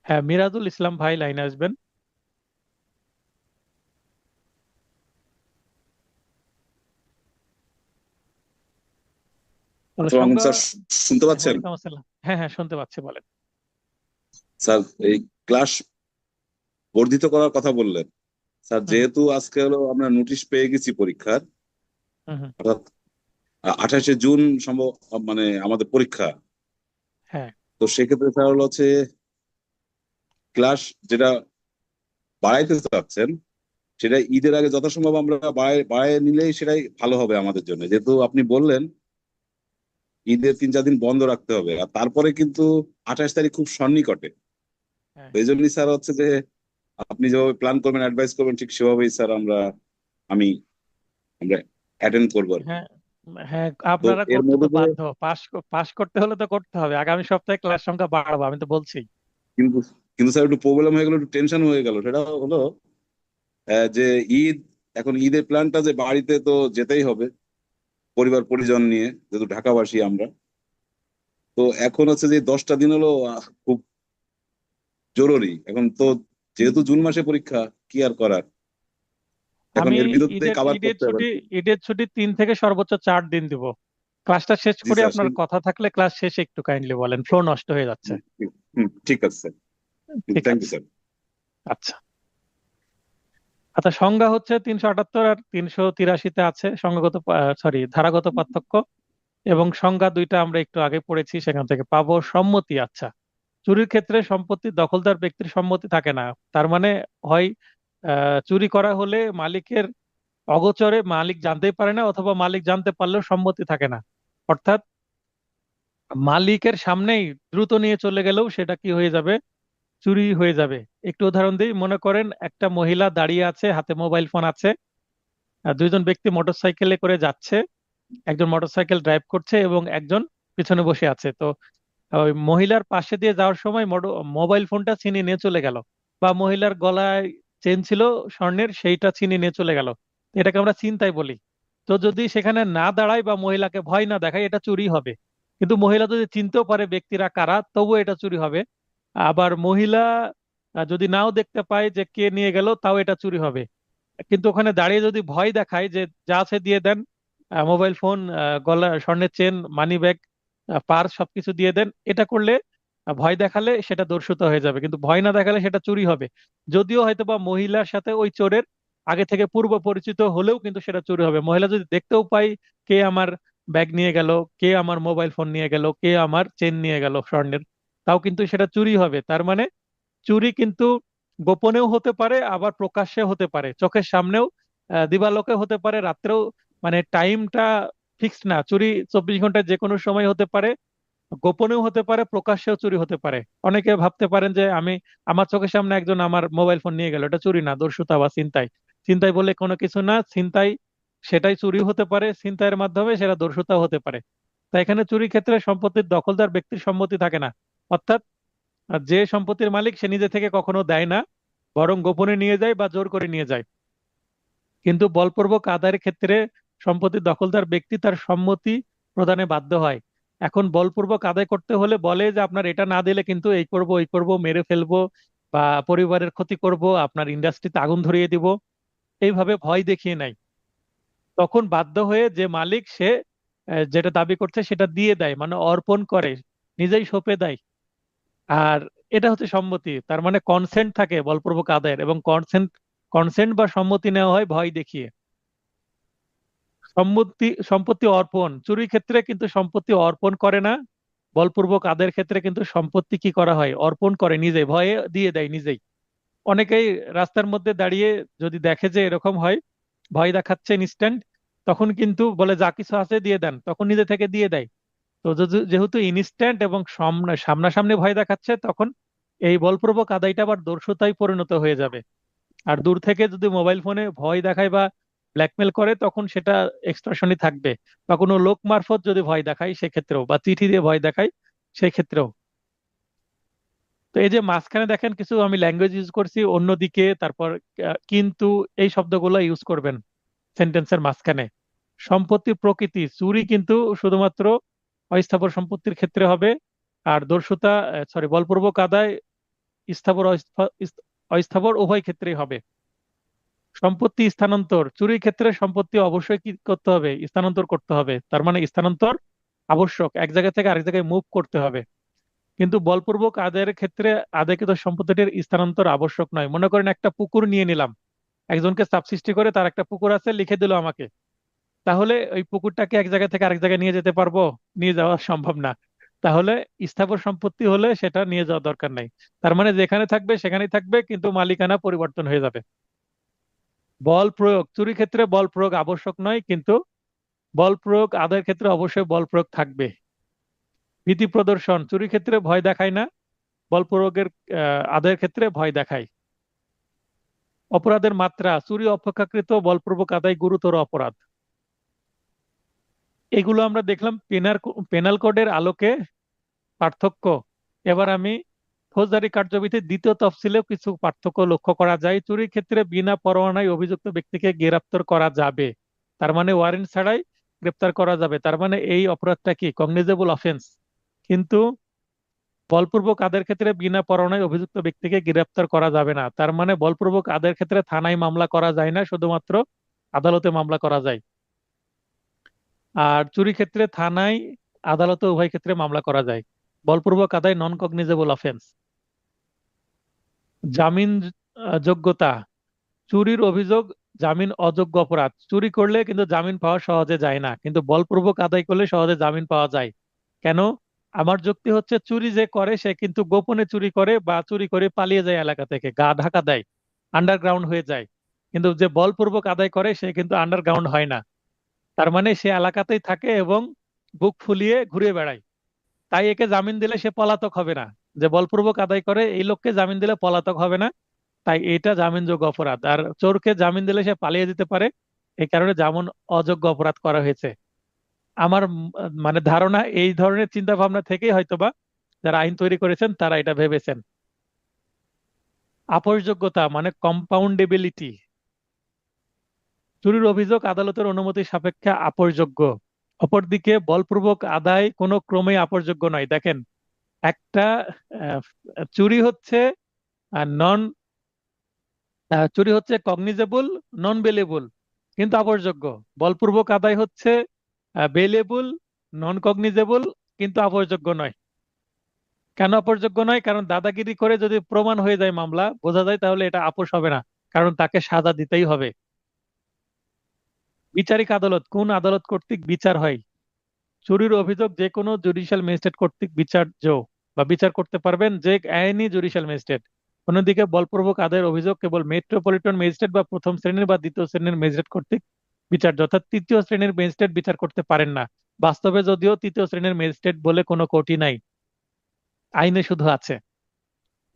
হ্যাঁ, মিরাজুল ইসলাম ভাই লাইনে আসবেন। তাহলে
আসসালামু আলাইকুম
সংজ্ঞা।
স্যার, শুনতে পাচ্ছেন?
ওয়ালাইকুম আসসালাম। হ্যাঁ, হ্যাঁ, শুনতে পাচ্ছি, বলেন।
স্যার, এই ক্লাস বর্ধিত করার কথা বললেন। স্যার,
হুম,
যেহেতু আজকে হলো আমরা নোটিশ পেয়ে গেছি পরীক্ষার,
হুম, হুম।
অর্থাৎ 28শে জুন সম্ভব, মানে আমাদের পরীক্ষা।
হ্যাঁ,
তো সেক্ষেত্রে স্যার হলো হচ্ছে ক্লাস যেটা বাড়াইতে চাচ্ছেন সেটা ঈদের আগে যথাসম্ভব আমরা বাড়ায় নিলেই সেটাই ভালো হবে আমাদের জন্য, যেহেতু আপনি বললেন ঈদের 3-4 দিন বন্ধ রাখতে হবে, আর তারপরে কিন্তু 28 তারিখ খুব সন্নিকটে।
হ্যাঁ
তো এই জন্যই স্যার হচ্ছে যে আপনি যেভাবে প্ল্যান করবেন, অ্যাডভাইস করবেন, ঠিক সেভাবেই স্যার আমি আমরা অ্যাটেন্ড করবো আর কি।
হ্যাঁ হ্যাঁ,
তো
আপনারা
এর
করতে তো
মধ্যে যে
বাধ্য, পাস পাস করতে হলে তো করতে হবে। আগামী সপ্তাহে ক্লাস সংখ্যা বাড়াবো, আমি তো বলছি।
কিন্তু কিন্তু স্যার একটু প্রবলেম হয়ে গেল, একটু টেনশন হয়ে গেল। সেটা হলো যে ঈদ, এখন ঈদের প্ল্যানটা যে বাড়িতে তো যেতেই হবে পরিবার পরিজন নিয়ে, যেহেতু ঢাকাবাসী আমরা। তো এখন হচ্ছে যে 10টা দিন হলো খুব জরুরি এখন তো, যেহেতু জুন মাসে পরীক্ষা, কি আর করার, এখন
আমি
এর ভিতরতে
ঈদের
কাভার
ঈদের
করতে হবে আর
ছুটি
কি।
ঈদের ছুটি 3 থেকে সর্বোচ্চ 4 দিন দিব। ক্লাসটা শেষ
জি
করে
স্যার,
আপনার কথা থাকলে ক্লাস শেষে একটু কাইন্ডলি বলেন, ফ্লো নষ্ট হয়ে যাচ্ছে।
ঠিক আছে স্যার।
ঠিক
থ্যাংক ইউ
আছে।
স্যার।
আচ্ছা আচ্ছা, সংজ্ঞা হচ্ছে 378 আর 383-তে আছে সংজ্ঞাগত, সরি, ধারাগত পার্থক্য। এবং সংজ্ঞা দুইটা আমরা একটু আগে পড়েছি, সেখান থেকে পাবো সম্মতি। আচ্ছা, চুরির ক্ষেত্রে সম্পত্তির দখলদার ব্যক্তির সম্মতি থাকে না। তার মানে হয় চুরি করা হলে মালিকের অগোচরে মালিক জানতেই পারে না, অথবা মালিক জানতে পারলেও সম্মতি থাকে না। অর্থাৎ মালিকের সামনেই দ্রুত নিয়ে চলে গেলেও সেটা কি হয়ে যাবে, চুরি হয়ে যাবে। একটু উদাহরণ দিই, মনে করেন একটা মহিলা দাঁড়িয়ে আছে, হাতে মোবাইল ফোন আছে, আর দুইজন ব্যক্তি মোটরসাইকেলে করে যাচ্ছে। একজন মোটরসাইকেল ড্রাইভ করছে এবং একজন পিছনে বসে আছে। তো ওই মহিলার পাশে দিয়ে যাওয়ার সময় মোবাইল ফোনটা ছিনিয়ে নিয়ে চলে গেল, বা মহিলার গলায় চেন ছিল স্বর্ণের, সেইটা ছিনিয়ে নিয়ে চলে গেল। এটাকে আমরা ছিনতাই বলি। তো যদি সেখানে না দাঁড়ায় বা মহিলাকে ভয় না দেখায়, এটা চুরি হবে। কিন্তু মহিলা যদি চিনতেও পারে ব্যক্তিরা কারা, তবুও এটা চুরি হবে। আবার মহিলা যদি নাও দেখতে পায় যে কে নিয়ে গেল, তাও এটা চুরি হবে। কিন্তু ওখানে দাঁড়িয়ে যদি ভয় দেখায় যে যা আছে দিয়ে দেন, মোবাইল ফোন, গলা স্বর্ণের চেন, মানি ব্যাগ, পার্স সবকিছু দিয়ে দেন, এটা করলে, ভয় দেখালে সেটা দর্শিত হয়ে যাবে। কিন্তু ভয় না দেখালে সেটা চুরি হবে। যদিও হয়তো বা মহিলার সাথে ওই চোরের আগে থেকে পূর্ব পরিচিত হলেও কিন্তু সেটা চুরি হবে। মহিলা যদি দেখতেও পাই কে আমার ব্যাগ নিয়ে গেল, কে আমার মোবাইল ফোন নিয়ে গেল, কে আমার চেন নিয়ে গেল স্বর্ণের, তাও কিন্তু সেটা চুরি হবে। তার মানে চুরি কিন্তু গোপনেও হতে পারে, আবার প্রকাশ্যে হতে পারে, চোখের সামনেও, দিবালোকে হতে পারে, রাত্রেও। মানে টাইমটা ফিক্সড না। চুরি 24 ঘন্টায় যে কোনো সময় হতে পারে, গোপনেও হতে পারে, প্রকাশ্যেও চুরি হতে পারে। অনেকে ভাবতে পারেন যে আমার চোখের সামনে একজন আমার মোবাইল ফোন নিয়ে গেল, এটা চুরি না, দস্যুতা বা ছিনতাই। ছিনতাই বলে কোনো কিছু না, ছিনতাই সেটাই চুরি হতে পারে, ছিনতাইয়ের মাধ্যমে সেটা দস্যুতাও হতে পারে। তাই এখানে চুরির ক্ষেত্রে সম্পত্তির দখলদার ব্যক্তির সম্মতি থাকে না। অর্থাৎ যে সম্পত্তির মালিক সে নিজে থেকে কখনো দেয় না, বরং গোপনে নিয়ে যায় বা জোর করে নিয়ে যায়। কিন্তু বলপূর্বক আদায়ের ক্ষেত্রে সম্পত্তির দখলদার ব্যক্তি তার সম্মতি প্রদানে বাধ্য হয়। এখন বলপূর্বক আদায় করতে হলে বলে যে আপনার এটা না দিলে কিন্তু এই করব, ওই করব, মেরে ফেলবো, বা পরিবারের ক্ষতি করব, আপনার ইন্ডাস্ট্রিতে আগুন ধরিয়ে দিব, এইভাবে ভয় দেখিয়ে নেয়। তখন বাধ্য হয়ে যে মালিক সে যেটা দাবি করছে সেটা দিয়ে দেয়, মানে অর্পণ করে, নিজেই সঁপে দেয়। আর এটা হচ্ছে সম্মতি। তার মানে কনসেন্ট থাকে বলপূর্বক আদায়ের, এবং কনসেন্ট কনসেন্ট বা সম্মতি নেওয়া হয় ভয় দেখিয়ে। সম্পত্তি অর্পণ, চুরির ক্ষেত্রে কিন্তু সম্পত্তি অর্পণ করে না। বলপূর্বক আদায়ের ক্ষেত্রে কিন্তু সম্পত্তি কি করা হয়, অর্পণ করে, নিজে ভয়ে দিয়ে দেয় নিজেই। অনেকেই রাস্তার মধ্যে দাঁড়িয়ে যদি দেখে যে এরকম হয়, ভয় দেখাচ্ছে ইনস্ট্যান্ট, তখন কিন্তু বলে যা কিছু আছে দিয়ে দেন, তখন নিজে থেকে দিয়ে দেয়। তো যেহেতু ইনস্ট্যান্ট এবং সামনাসামনি ভয় দেখাচ্ছে, তখন এই বলপূর্বক আদায়টা আবার দস্যুতায় পরিণত হয়ে যাবে। আর দূর থেকে যদি মোবাইল ফোনে ভয় দেখায় বা ব্ল্যাকমেল করে, তখন সেটা এক্সটর্শনই থাকবে। বা কোনো লোক মারফত যদি ভয় দেখায় সেক্ষেত্রেও, বা চিঠি দিয়ে ভয় দেখায় সেই ক্ষেত্রেও। তো এই যে মাঝখানে দেখেন কিছু আমি ল্যাঙ্গুয়েজ ইউজ করছি, অন্যদিকে, তারপর কিন্তু, এই শব্দগুলো ইউজ করবেন সেন্টেন্সের মাঝখানে। সম্পত্তির প্রকৃতি, চুরি কিন্তু শুধুমাত্র অস্থাবর সম্পত্তির ক্ষেত্রে হবে। আর দস্যুতা, সরি, বলপূর্বক আদায় স্থাবর অস্থাবর উভয় ক্ষেত্রেই হবে। সম্পত্তি স্থানান্তর, চুরির ক্ষেত্রে সম্পত্তি অবশ্যই কি করতে হবে, স্থানান্তর করতে হবে। তার মানে স্থানান্তর আবশ্যক, এক জায়গা থেকে আরেক জায়গায় মুভ করতে হবে। কিন্তু বলপূর্বক আদায়ের ক্ষেত্রে আদায়কৃত সম্পত্তিটির স্থানান্তর আবশ্যক নয়। মনে করেন একটা পুকুর নিয়ে নিলাম, একজনকে চাপ সৃষ্টি করে তার একটা পুকুর আছে লিখে দিল আমাকে, তাহলে ওই পুকুরটাকে এক জায়গা থেকে আরেক জায়গায় নিয়ে যেতে পারবো? নিয়ে যাওয়া সম্ভব না। তাহলে স্থাবর সম্পত্তি হলে সেটা নিয়ে যাওয়ার দরকার নাই। তার মানে যেখানে থাকবে সেখানেই থাকবে, কিন্তু মালিকানা পরিবর্তন হয়ে যাবে। বল প্রয়োগ, চুরি ক্ষেত্রে বল প্রয়োগ আবশ্যক নয়, কিন্তু বল প্রয়োগ আদায়ের ক্ষেত্রে অবশ্যই বল প্রয়োগ থাকবে। ভীতি প্রদর্শন, চুরি ক্ষেত্রে ভয় দেখায় না, বল প্রয়োগের আদায়ের ক্ষেত্রে ভয় দেখায়। অপরাধের মাত্রা, চুরি অপেক্ষাকৃত বলপূর্বক আদায় গুরুতর অপরাধ। এগুলো আমরা দেখলাম পেনাল কোডের আলোকে পার্থক্য। এবার আমি ফৌজদারি কার্যবিধির দ্বিতীয় তফসিলেও কিছু পার্থক্য লক্ষ্য করা যায়। চুরির ক্ষেত্রে বিনা পরোয়ানায় অভিযুক্ত ব্যক্তিকে গ্রেপ্তার করা যাবে, তার মানে ওয়ারেন্ট ছাড়াই গ্রেপ্তার করা যাবে, তার মানে এই অপরাধটা কি কগনিজেবল অফেন্স। কিন্তু বলপূর্বক আদায়ের ক্ষেত্রে বিনা পরোয়ানায় অভিযুক্ত ব্যক্তিকে গ্রেপ্তার করা যাবে না, তার মানে বলপূর্বক আদায়ের ক্ষেত্রে থানায় মামলা করা যায় না, শুধুমাত্র আদালতে মামলা করা যায়। আর চুরি ক্ষেত্রে থানায় আদালতে উভয় ক্ষেত্রে মামলা করা যায়। বলপূর্বক আদায় নন কগনিজেবল অফেন্স। জামিন যোগ্যতা, চুরির অভিযোগ জামিন অযোগ্য অপরাধ। চুরি করলে কিন্তু জামিন পাওয়া সহজে যায় না, কিন্তু বলপূর্বক আদায় করলে সহজে জামিন পাওয়া যায়। কেন? আমার যুক্তি হচ্ছে চুরি যে করে সে কিন্তু গোপনে চুরি করে বা চুরি করে পালিয়ে যায় এলাকা থেকে, গা ঢাকা দেয়, আন্ডারগ্রাউন্ড হয়ে যায়। কিন্তু যে বলপূর্বক আদায় করে সে কিন্তু আন্ডারগ্রাউন্ড হয় না, তার মানে সে এলাকাতেই থাকে এবং বুক ফুলিয়ে ঘুরে বেড়ায়। তাই একে জামিন দিলে সে পলাতক হবে না। যে বলপূর্বক আদায় করে এই লোককে জামিন দিলে পলাতক হবে না, তাই এটা জামিনযোগ্য অপরাধ। আর চোরকে জামিন দিলে সে পালিয়ে যেতে পারে, এই কারণে জামিন অযোগ্য অপরাধ করা হয়েছে। আমার মানে ধারণা এই ধরনের চিন্তা ভাবনা থেকেই হয়তোবা যারা আইন তৈরি করেছেন তারা এটা ভেবেছেন। আপোষযোগ্যতা মানে কম্পাউন্ডেবিলিটি, চুরির অভিযোগ আদালতের অনুমতি সাপেক্ষে আপোষযোগ্য। অপরদিকে বলপূর্বক আদায় কোনো ক্রমেই আপোষযোগ্য নয়। দেখেন, একটা আহ, চুরি হচ্ছে নন চুরি হচ্ছে কগনিজেবল, নন বেলেবল, কিন্তু আপোষযোগ্য। বলপূর্বক আদায় হচ্ছে বেলেবল, নন কগনিজেবল, কিন্তু আপোষযোগ্য নয়। কেন আপোষযোগ্য নয়? কারণ দাদাগিরি করে যদি প্রমাণ হয়ে যায়, মামলা বোঝা যায়, তাহলে এটা আপোষ হবে না, কারণ তাকে সাজা দিতেই হবে। বিচারিক আদালত, কোন আদালত কর্তৃক বিচার হয়? চুরির অভিযোগ যে কোনো জুডিশিয়াল ম্যাজিস্ট্রেট কর্তৃক বিচার্য বা বিচার করতে পারবেন যে আইনি জুডিশিয়াল ম্যাজিস্ট্রেট। অন্যদিকে বলপূর্বক আদায়ের অভিযোগ কেবল মেট্রোপলিটন ম্যাজিস্ট্রেট বা প্রথম শ্রেণীর বা দ্বিতীয় শ্রেণীর ম্যাজিস্ট্রেট কর্তৃক বিচার্য, অর্থাৎ তৃতীয় শ্রেণীর ম্যাজিস্ট্রেট বিচার করতে পারেন না। বাস্তবে যদিও তৃতীয় শ্রেণীর ম্যাজিস্ট্রেট বলে কোনো কোর্টই নাই, আইনে শুধু আছে।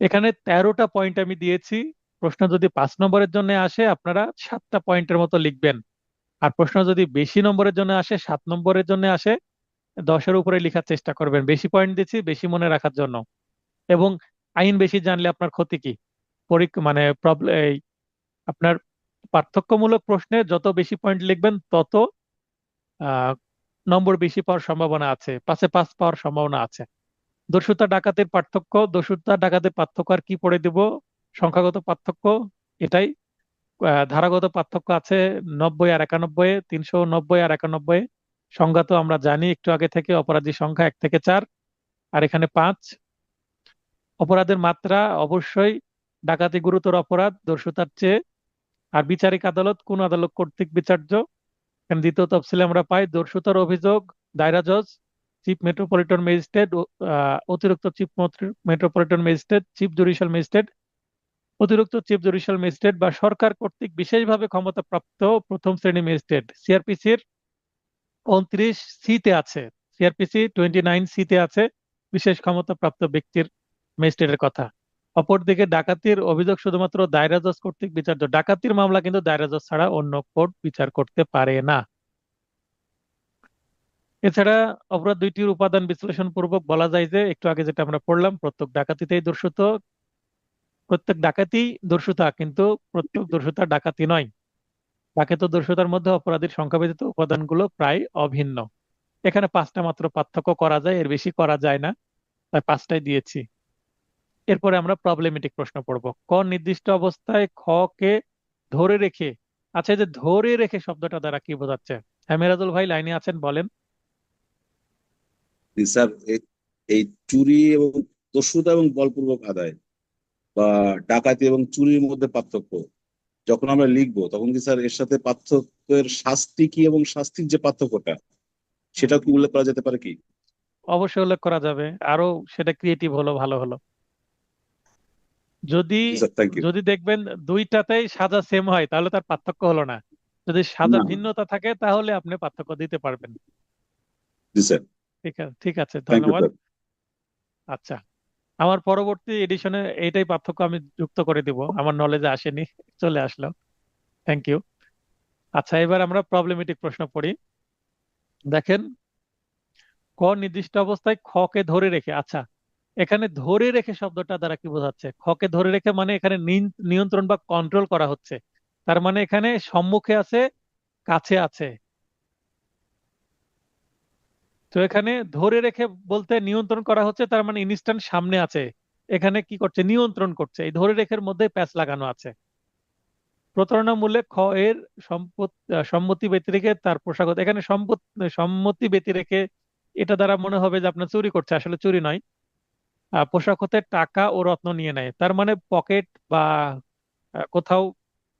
এখানে 13টা পয়েন্ট আমি দিয়েছি। প্রশ্ন যদি 5 নম্বরের জন্য আসে আপনারা 7টা পয়েন্টের মতো লিখবেন, আর প্রশ্ন যদি বেশি নম্বরের জন্য আসে, 7 নম্বরের জন্য আসে, 10-এর উপরে লেখার চেষ্টা করবেন। বেশি পয়েন্ট দিচ্ছি বেশি মনে রাখার জন্য। এবং আইন বেশি জানলে আপনার ক্ষতি কি? পরীক্ষা মানে প্রবলেম এই আপনার পার্থক্যমূলক প্রশ্নে যত বেশি পয়েন্ট লিখবেন তত আহ নম্বর বেশি পাওয়ার সম্ভাবনা আছে, 5-এ 5 পাওয়ার সম্ভাবনা আছে। দস্যুতা ডাকাতির পার্থক্য, দস্যুতা ডাকাতির পার্থক্য আর কি পড়ে দিব? সংখ্যাগত পার্থক্য এটাই। ধারাগত পার্থক্য আছে 90 আর 91, 390 আর 91। সংজ্ঞা তো আমরা জানি একটু আগে থেকে, অপরাধী সংখ্যা 1 থেকে 4, আর এখানে 5। অপরাধের মাত্রা অবশ্যই ডাকাতি গুরুতর অপরাধ দস্যুতার চেয়ে। আর বিচারিক আদালত কোন আদালত কর্তৃক বিচার্য? এখানে দ্বিতীয় তফসিলে আমরা পাই দস্যুতার অভিযোগ দায়রা জজ, চিফ মেট্রোপলিটন ম্যাজিস্ট্রেট, অতিরিক্ত chief metropolitan magistrate, chief judicial magistrate, অতিরিক্ত চিফ জুডিশিয়াল ম্যাজিস্ট্রেট বা সরকার কর্তৃক বিশেষভাবে ক্ষমতাপ্রাপ্ত প্রথম শ্রেণী ম্যাজিস্ট্রেট। সিআরপিসির 29C-তে আছে, সিআরপিসি 29C-তে আছে বিশেষ ক্ষমতাপ্রাপ্ত ব্যক্তির ম্যাজিস্ট্রেটের কথা। অপরদিকে ডাকাতির অভিযোগ শুধুমাত্র দায়রা জজ কর্তৃক বিচার্য। ডাকাতির মামলা কিন্তু দায়রা জজ ছাড়া অন্য কোর্ট বিচার করতে পারে না। এছাড়া অপরাধ দুইটির উপাদান বিশ্লেষণ পূর্বক বলা যায় যে, একটু আগে যেটা আমরা পড়লাম, প্রত্যেক ডাকাতি দস্যুতা, কিন্তু প্রত্যেক দস্যুতা ডাকাতি নয়। ডাকাত ও দস্যুতার মধ্যে অপরাধীর সংখ্যা ব্যতীত উপাদানগুলো প্রায় অভিন্ন। এখানে 5টা মাত্র পার্থক্য করা যায়, এর বেশি করা যায় না, তাই 5টাই দিয়েছি। এরপরে আমরা প্রবলেমেটিক প্রশ্ন পড়ব। ক, নির্দিষ্ট অবস্থায় খ কে ধরে রেখে। আচ্ছা, এই যে ধরে রেখে শব্দটা দ্বারা কি বোঝাচ্ছে? হ্যাঁ মেরাজুল ভাই লাইনে আছেন, বলেন।
স্যার এই চুরি এবং দস্যুতা এবং বলপূর্বক আদায় বা ডাকাতি এবং চুরির মধ্যে পার্থক্য যখন আমরা লিখবো, তখন কি স্যার এর সাথে পার্থক্যের শাস্তি কি এবং শাস্তির যে পার্থক্যটা সেটা কি উল্লেখ করা যেতে পারে কি?
অবশ্যই উল্লেখ করা যাবে, আরো সেটা ক্রিয়েটিভ হলো, ভালো হলো। যদি
জি স্যার, থ্যাংক ইউ।
যদি দেখবেন দুইটাতেই সাজা সেম হয় তাহলে তার পার্থক্য হলো না, যদি সাজা
না,
ভিন্নতা থাকে তাহলে আপনি পার্থক্য দিতে পারবেন।
জি স্যার,
ঠিক আছে,
থ্যাংক ইউ
ধন্যবাদ।
স্যার।
আচ্ছা, আমার পরবর্তী এডিশনে এইটাই পার্থক্য আমি যুক্ত করে দিব, আমার নলেজে আসেনি, চলে আসলো। Thank you. আচ্ছা, এবার আমরা প্রবলেমেটিক প্রশ্ন পড়ি। দেখেন, ক নির্দিষ্ট অবস্থায় খ কে ধরে রেখে, আচ্ছা এখানে ধরে রেখে শব্দটা দ্বারা কি বোঝাচ্ছে? খ কে ধরে রেখে মানে এখানে নিয়ন্ত্রণ বা কন্ট্রোল করা হচ্ছে, তার মানে এখানে সম্মুখে আছে, কাছে আছে। তো এখানে ধরে রেখে বলতে নিয়ন্ত্রণ করা হচ্ছে, তার মানে ইনস্ট্যান্ট সামনে আছে, এখানে কি করছে? নিয়ন্ত্রণ করছে। এই ধরে রেখের মধ্যে প্যাচ লাগানো আছে। প্রতারণামূলক খ এর সম্মতি ব্যতিরেকে তার পোশাকত, এখানে সম্মতি ব্যতিরেকে, এটা দ্বারা মনে হবে যে আপনার চুরি করছে, আসলে চুরি নয়। পোশাক হতে টাকা ও রত্ন নিয়ে নেয়, তার মানে পকেট বা কোথাও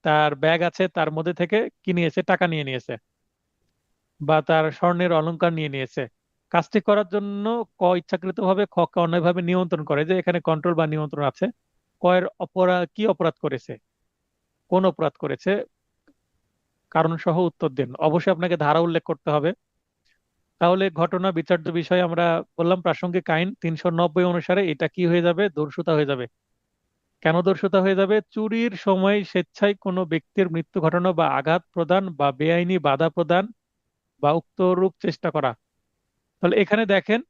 তার ব্যাগ আছে, তার মধ্যে থেকে কি নিয়েছে? টাকা নিয়ে নিয়েছে, বা তার স্বর্ণের অলংকার নিয়ে নিয়েছে। কাজটি করার জন্য ক ইচ্ছাকৃতভাবে খ কে অন্যায়ভাবে নিয়ন্ত্রণ করে, যে এখানে কন্ট্রোল বা নিয়ন্ত্রণ আছে। ক এর অপরাধ, কি অপরাধ করেছে, কোন অপরাধ করেছে, কারণ সহ উত্তর দিন। অবশ্যই আপনাকে ধারা উল্লেখ করতে হবে। তাহলে ঘটনা বিচার্য বিষয় আমরা বললাম, প্রাসঙ্গিক আইন 390 অনুসারে এটা কি হয়ে যাবে? দর্শুতা হয়ে যাবে। কেন দর্শুতা হয়ে যাবে? চুরির সময় স্বেচ্ছায় কোনো ব্যক্তির মৃত্যু ঘটানো বা আঘাত প্রদান বা বেআইনি বাধা প্রদান বা উক্ত রূপ চেষ্টা করা। তাহলে এখানে দেখেন,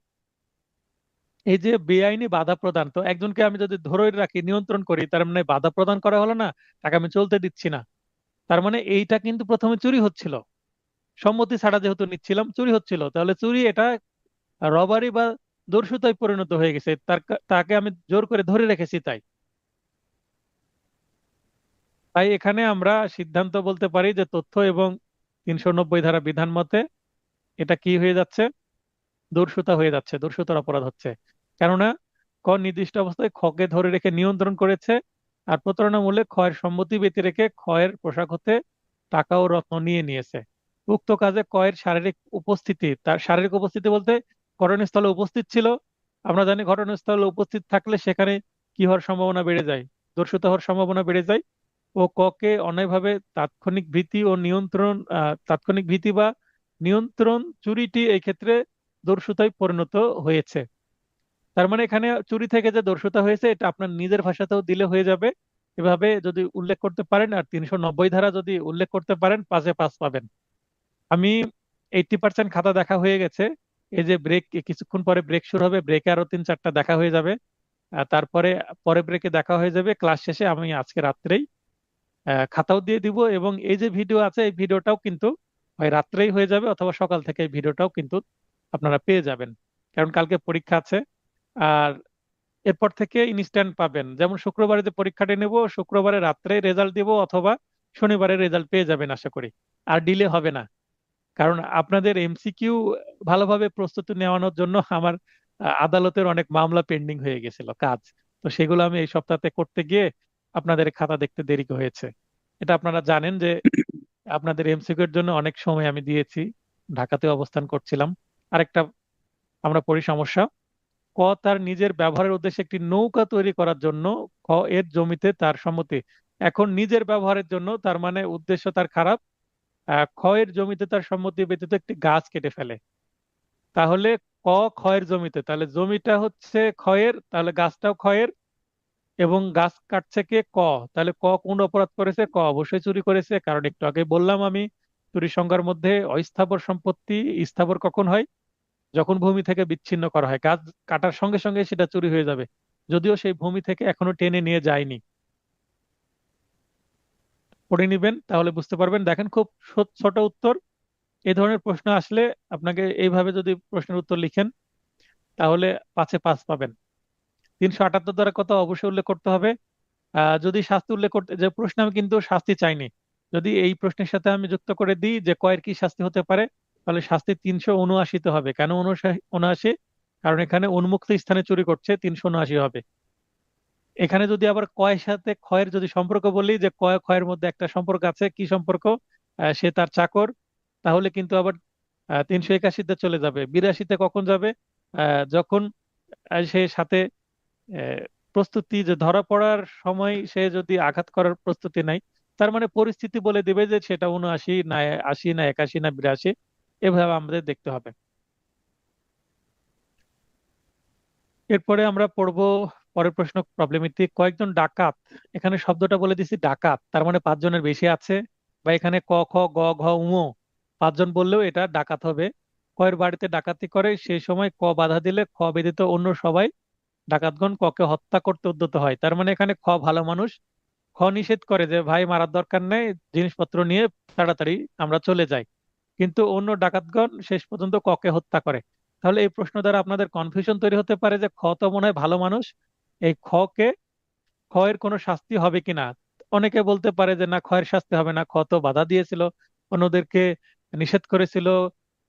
এই যে বেআইনি বাধা প্রদান, তো একজনকে আমি যদি ধরে রাখি, নিয়ন্ত্রণ করি, তার মানে বাধা প্রদান করা হলো না, তাকে আমি চলতে দিচ্ছি না। তার মানে এইটা কিন্তু প্রথমে চুরি হচ্ছিল, সম্মতি ছাড়া যেহেতু নিচ্ছিলাম, চুরি হচ্ছিল। তাহলে চুরি এটা রবারি বা দস্যুতায় পরিণত হয়ে গেছে, তাকে আমি জোর করে ধরে রেখেছি। তাই তাই এখানে আমরা সিদ্ধান্ত বলতে পারি যে তথ্য এবং 390 ধারা বিধান মতে এটা কি হয়ে যাচ্ছে? দস্যুতা হয়ে যাচ্ছে, দস্যুতার অপরাধ হচ্ছে। কেননা ক নির্দিষ্ট অবস্থায় খকে ধরে রেখে নিয়ন্ত্রণ করেছে, আর প্রতারণামূলক ক্ষয়ের সম্মতি ব্যতি রেখে ক্ষয়ের পোশাক হতে টাকা ও রত্ন নিয়ে নিয়েছে। উক্ত কাজে কয়ের শারীরিক উপস্থিতি, তার শারীরিক উপস্থিতি বলতে ঘটনাস্থলে উপস্থিত ছিল। আমরা জানি ঘটনাস্থলে উপস্থিত থাকলে সেখানে কি হওয়ার সম্ভাবনা বেড়ে যায়? দস্যুতা হওয়ার সম্ভাবনা বেড়ে যায়। ও ককে অন্যায়ভাবে তাৎক্ষণিক ভীতি ও নিয়ন্ত্রণ, তাৎক্ষণিক ভীতি বা নিয়ন্ত্রণ চুরিটি এই ক্ষেত্রে দস্যুতায় পরিণত হয়েছে। তার মানে এখানে চুরি থেকে যে দস্যুতা হয়েছে, এটা আপনার নিজের ভাষাতেও দিলে হয়ে যাবে। এভাবে যদি উল্লেখ করতে পারেন, আর 390 ধারা যদি উল্লেখ করতে পারেন, 5-এ 5 পাবেন। আমি 80% খাতা দেখা হয়ে গেছে। এই যে ব্রেক, কিছুক্ষণ পরে ব্রেক শুরু হবে, ব্রেকে আরো 3-4টা দেখা হয়ে যাবে। তারপরে পরে ব্রেকে দেখা হয়ে যাবে। ক্লাস শেষে আমি আজকে রাত্রেই খাতাও দিয়ে দিব, এবং এই যে ভিডিও আছে এই ভিডিওটাও কিন্তু হয় রাত্রেই হয়ে যাবে, অথবা সকাল থেকে এই ভিডিওটাও কিন্তু আপনারা পেয়ে যাবেন, কারণ কালকে পরীক্ষা আছে। আর এরপর থেকে ইনস্ট্যান্ট পাবেন, যেমন শুক্রবারে যে পরীক্ষাটা নেব, শুক্রবারে রাত্রে রেজাল্ট দিব, অথবা শনিবারে রেজাল্ট পেয়ে যাবেন আশা করি। আর ডিলে হবে না, কারণ আপনাদের এমসিকিউ ভালোভাবে প্রস্তুতি নেওয়ানোর জন্য আমার আদালতের অনেক মামলা পেন্ডিং হয়ে গেছিল কাজ। তো সেগুলো আমি এই সপ্তাহতে করতে গিয়ে আপনাদের খাতা দেখতে দেরি হয়েছে। এটা আপনারা জানেন যে আপনাদের এমসিকিউ এর জন্য অনেক সময় আমি দিয়েছি, ঢাকাতে অবস্থান করছিলাম। আরেকটা আমরা পড়ি সমস্যা। ক তার নিজের ব্যবহারের উদ্দেশ্যে একটি নৌকা তৈরি করার জন্য খ এর জমিতে তার সম্মতি। এখন নিজের ব্যবহারের জন্য, তার মানে উদ্দেশ্য তার খারাপ। খ এর জমিতে তার সম্মতি ব্যতীত একটি গাছ কেটে ফেলে। তাহলে ক ক্ষয়ের জমিতে, তাহলে জমিটা হচ্ছে ক্ষয়ের, তাহলে গাছটাও ক্ষয়ের, এবং গাছ কাটছে কে? ক। তাহলে ক কোন অপরাধ করেছে? ক অবশ্যই চুরি করেছে, কারণ একটু আগে বললাম আমি, চুরির সংজ্ঞার মধ্যে অস্থাবর সম্পত্তি স্থাবর কখন হয়? যখন ভূমি থেকে বিচ্ছিন্ন করা হয়, গাছ কাটার সঙ্গে সঙ্গে সেটা চুরি হয়ে যাবে, যদিও সেই ভূমি থেকে এখনো টেনে নিয়ে যায়নি। পড়ে নিবেন, তাহলে বুঝতে পারবেন। দেখেন, খুব ছোট উত্তর। এই ধরনের প্রশ্ন আসলে আপনাকে এইভাবে যদি প্রশ্নের উত্তর লিখেন, তাহলে 5-এ 5 পাবেন। 378 দ্বারা কথা অবশ্যই উল্লেখ করতে হবে। যদি শাস্তি উল্লেখ করতে, যে প্রশ্নে আমি কিন্তু শাস্তি চাইনি, যদি এই প্রশ্নের সাথে আমি যুক্ত করে দিই যে কয়ের কি শাস্তি হতে পারে, তাহলে শাস্তি 379-তে হবে। কেন 79? কারণ এখানে উন্মুক্ত স্থানে চুরি করছে, 379 হবে। এখানে যদি আবার কয়ের সাথে ক্ষয়ের যদি সম্পর্ক বলি, যে কয় ক্ষয়ের মধ্যে একটা সম্পর্ক আছে, কি সম্পর্ক? সে তার চাকর, তাহলে কিন্তু আবার 381-তে চলে যাবে। 82-তে কখন যাবে? যখন সে সাথে আহ, প্রস্তুতি যে ধরা পড়ার সময় সে যদি আঘাত করার প্রস্তুতি নাই, তার মানে পরিস্থিতি বলে দিবে যে সেটা 79 না 80 না 81 না 82, এভাবে আমাদের দেখতে হবে। এরপরে আমরা পড়বো পরের প্রশ্ন, প্রবলেমেটিক। কয়েকজন ডাকাত, এখানে শব্দটা বলে দিছি ডাকাত, তার মানে 5 জনের বেশি আছে। বা এখানে ক খ গ ঘ উম 5 জন বললেও এটা ডাকাত হবে। কয়ের বাড়িতে ডাকাতি করে সেই সময় ক বাধা দিলে খ ব্যতীত অন্য সবাই ডাকাতগণ ককে হত্যা করতে উদ্যত হয়। তার মানে এখানে খ ভালো মানুষ, খ নিষেধ করে যে ভাই মারার দরকার নেই, জিনিসপত্র নিয়ে তাড়াতাড়ি আমরা চলে যাই। কিন্তু অন্য ডাকাতগণ শেষ পর্যন্ত ককে হত্যা করে। তাহলে এই প্রশ্ন দ্বারা আপনাদের কনফিউশন তৈরি হতে পারে যে খ তো মনে হয় ভালো মানুষ, এই খ এর কোনো শাস্তি হবে কিনা। অনেকে বলতে পারে যে না, খ এর শাস্তি হবে না, খ তো বাধা দিয়েছিল, অন্যদেরকে নিষেধ করেছিল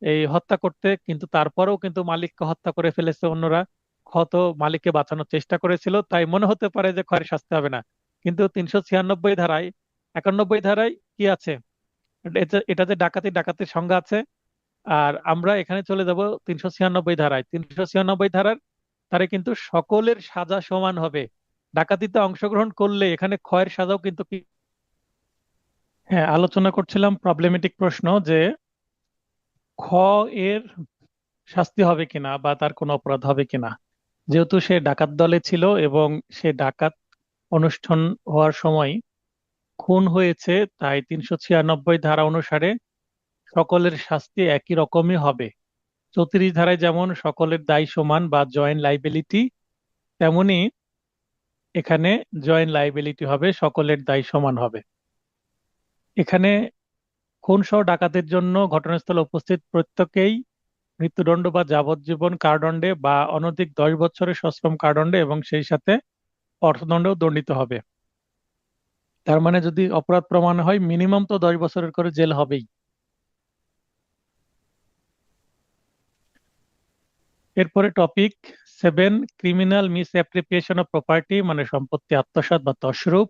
এই হত্যা করতে, কিন্তু তারপরেও কিন্তু মালিককে হত্যা করে ফেলেছে অন্যরা। খ তো মালিককে বাঁচানোর চেষ্টা করেছিল, তাই মনে হতে পারে যে খ এর শাস্তি হবে না। কিন্তু 396 ধারায়, 91 ধারায় কি আছে? এটা যে ডাকাতি, ডাকাতির সংজ্ঞা আছে। আর আমরা এখানে চলে যাব 396 ধারায়। 396 ধারার তারে কিন্তু সকলের সাজা সমান হবে। ডাকাতিতে অংশগ্রহণ করলে এখানে ক্ষয়ের সাজাও কিন্তু কি। হ্যাঁ, আলোচনা করছিলাম প্রবলেমেটিক প্রশ্ন যে খ এর শাস্তি হবে কিনা বা তার কোনো অপরাধ হবে কিনা। যেহেতু সে ডাকাত দলে ছিল এবং সে ডাকাত অনুষ্ঠান হওয়ার সময় খুন হয়েছে, তাই 396 ধারা অনুসারে সকলের শাস্তি একই রকমই হবে। 34 ধারায় যেমন সকলের দায় সমান বা জয়েন্ট লাইবিলিটি, তেমনি এখানে জয়েন্ট লাইবিলিটি হবে, সকলের দায় সমান হবে। এখানে খুন সহ ডাকাতের জন্য ঘটনাস্থলে উপস্থিত প্রত্যেকেই মৃত্যুদণ্ড বা যাবজ্জীবন কারাদণ্ডে বা অনধিক 10 বছরের সশ্রম কারাদণ্ডে এবং সেই সাথে অর্থদণ্ডেও দণ্ডিত হবে। তার মানে যদি অপরাধ প্রমাণ হয় মিনিমাম তো 10 বছরের করে জেল হবেই। এরপরে topic 7, criminal misappropriation of property, মানে সম্পত্তি আত্মসাৎ বা তছরূপ।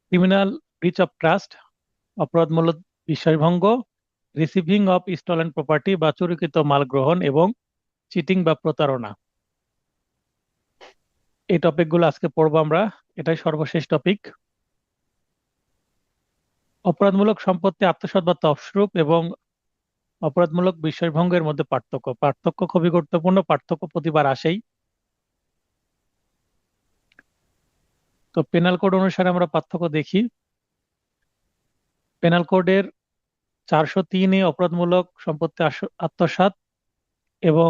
ক্রিমিনাল ব্রিচ অফ ট্রাস্ট, অপরাধমূলক বিশ্বাসভঙ্গ। রিসিভিং অফ স্টলেন প্রপার্টি বা চুরিকৃত মাল গ্রহণ, এবং চিটিং বা প্রতারণা। এই টপিকগুলো আজকে পড়বো আমরা, এটাই সর্বশেষ টপিক। অপরাধমূলক সম্পত্তি আত্মসাৎ বা তছরূপ এবং অপরাধমূলক বিশ্বাসভঙ্গের মধ্যে পার্থক্য। পার্থক্য খুবই গুরুত্বপূর্ণ, পার্থক্য প্রতিবার আসেই। তো পেনাল কোড অনুসারে আমরা পার্থক্য দেখি। পেনাল কোডের 403-এ অপরাধমূলক সম্পত্তি আত্মসাৎ এবং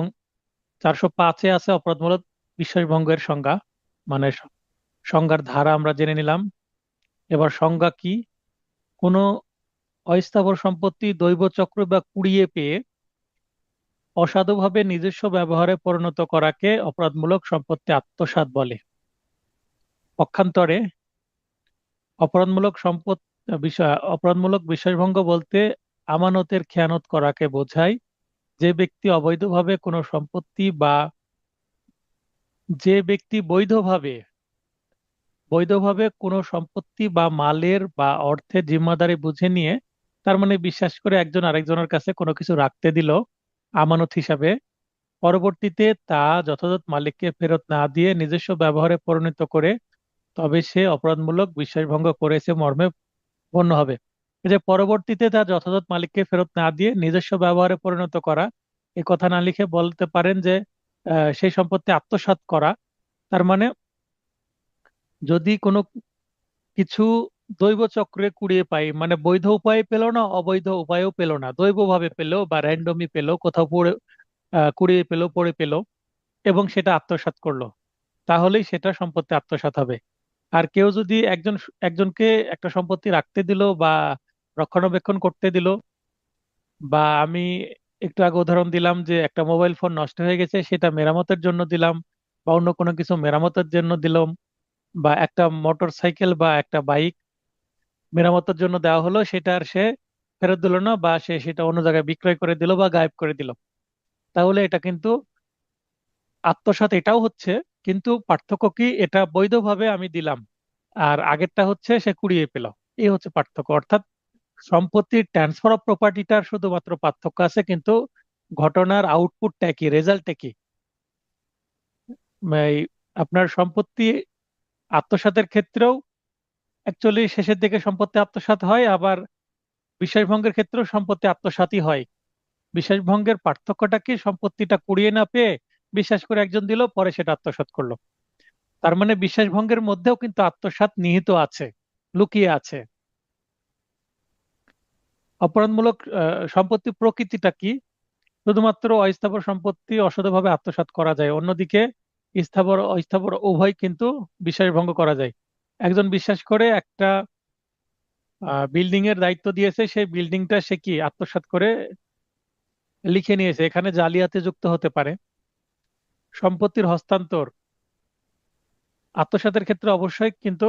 405-এ আছে অপরাধমূলক বিশ্বাসভঙ্গের সংজ্ঞা, মানে সংজ্ঞার ধারা আমরা জেনে নিলাম। এবার সংজ্ঞা কি? কোনো অস্থাবর সম্পত্তি দৈব চক্র বা কুড়িয়ে পেয়ে অসাধুভাবে নিজস্ব ব্যবহারে পরিণত করাকে অপরাধমূলক সম্পত্তি আত্মসাৎ বলে। পক্ষান্তরে অপরাধমূলক অপরাধমূলক বিশ্বাসভঙ্গ বলতে আমানতের খেয়ানত করাকে বোঝায়। যে ব্যক্তি অবৈধভাবে কোনো সম্পত্তি বা যে ব্যক্তি বৈধভাবে কোনো সম্পত্তি বা মালের বা অর্থের জিম্মাদারি বুঝে নিয়ে, তার মানে বিশ্বাস করে একজন আরেকজনের কাছে কোনো কিছু রাখতে দিল আমানত হিসাবে, পরবর্তীতে তা যথাযথ মালিককে ফেরত না দিয়ে নিজস্ব ব্যবহারে পরিণত করে, তবে সে অপরাধমূলক বিশ্বাসভঙ্গ করেছে মর্মে গণ্য হবে। এই যে পরবর্তীতে তা যথাযথ মালিককে ফেরত না দিয়ে নিজস্ব ব্যবহারে পরিণত করা, এই কথা না লিখে বলতে পারেন যে সেই সম্পত্তি আত্মসাৎ করা। তার মানে যদি কোনো কিছু দৈব চক্রে কুড়িয়ে পাই, মানে বৈধ উপায়ে পেলো না, অবৈধ উপায়েও পেলো না, দৈবভাবে পেলো বা র্যান্ডমই পেলো, কোথাও পড়ে কুড়িয়ে পেলো, পড়ে পেলো, এবং সেটা আত্মসাৎ করলো, তাহলেই সেটা সম্পত্তি আত্মসাৎ হবে। আর কেউ যদি একজনকে একটা সম্পত্তি রাখতে দিল বা রক্ষণাবেক্ষণ করতে দিল, বা আমি একটু আগে উদাহরণ দিলাম যে একটা মোবাইল ফোন নষ্ট হয়ে গেছে, সেটা মেরামতের জন্য দিলাম, বা অন্য কোনো কিছু মেরামতের জন্য দিলাম, বা একটা মোটর সাইকেল বা একটা বাইক মেরামতের জন্য দেওয়া হলো, সেটা আর সে ফেরত দিল না, বা সে সেটা অন্য জায়গায় বিক্রয় করে দিল বা গায়েব করে দিল, তাহলে এটা কিন্তু আত্মসাৎ এটাও হচ্ছে। কিন্তু পার্থক্য কি? এটা বৈধভাবে আমি দিলাম, আর আগেরটা হচ্ছে সে কুড়িয়ে পেল। এই হচ্ছে পার্থক্য। অর্থাৎ সম্পত্তির ট্রান্সফার অফ প্রপার্টিটার শুধুমাত্র পার্থক্য আছে, কিন্তু ঘটনার আউটপুটটা কি, রেজাল্ট কি, এই আপনার সম্পত্তি আত্মসাতের ক্ষেত্রেও অ্যাকচুয়ালি শেষের দিকে সম্পত্তি আত্মসাৎ হয়, আবার বিশ্বাসভঙ্গের ক্ষেত্রেও সম্পত্তি আত্মসাৎই হয়। বিশ্বাসভঙ্গের পার্থক্যটা কি, সম্পত্তিটা কুড়িয়ে না পেয়ে বিশ্বাস করে একজন দিল, পরে সেটা আত্মসাৎ করলো। তার মানে বিশ্বাসভঙ্গের মধ্যেও কিন্তু আত্মসাৎ নিহিত আছে, লুকিয়ে আছে। অপরাধমূলক সম্পত্তির প্রকৃতিটা কি? শুধুমাত্র অস্থাবর সম্পত্তি অসৎভাবে আত্মসাৎ করা যায়, অন্যদিকে স্থাবর অস্থাবর উভয় কিন্তু বিশ্বাসভঙ্গ করা যায়। একজন বিশ্বাস করে একটা বিল্ডিং এর দায়িত্ব দিয়েছে, সেই বিল্ডিংটা সে কি আত্মসাৎ করে লিখে নিয়েছে, এখানে জালিয়াতি যুক্ত হতে পারে। সম্পত্তির হস্তান্তর আত্মসাতের ক্ষেত্রে অবশ্যই কিন্তু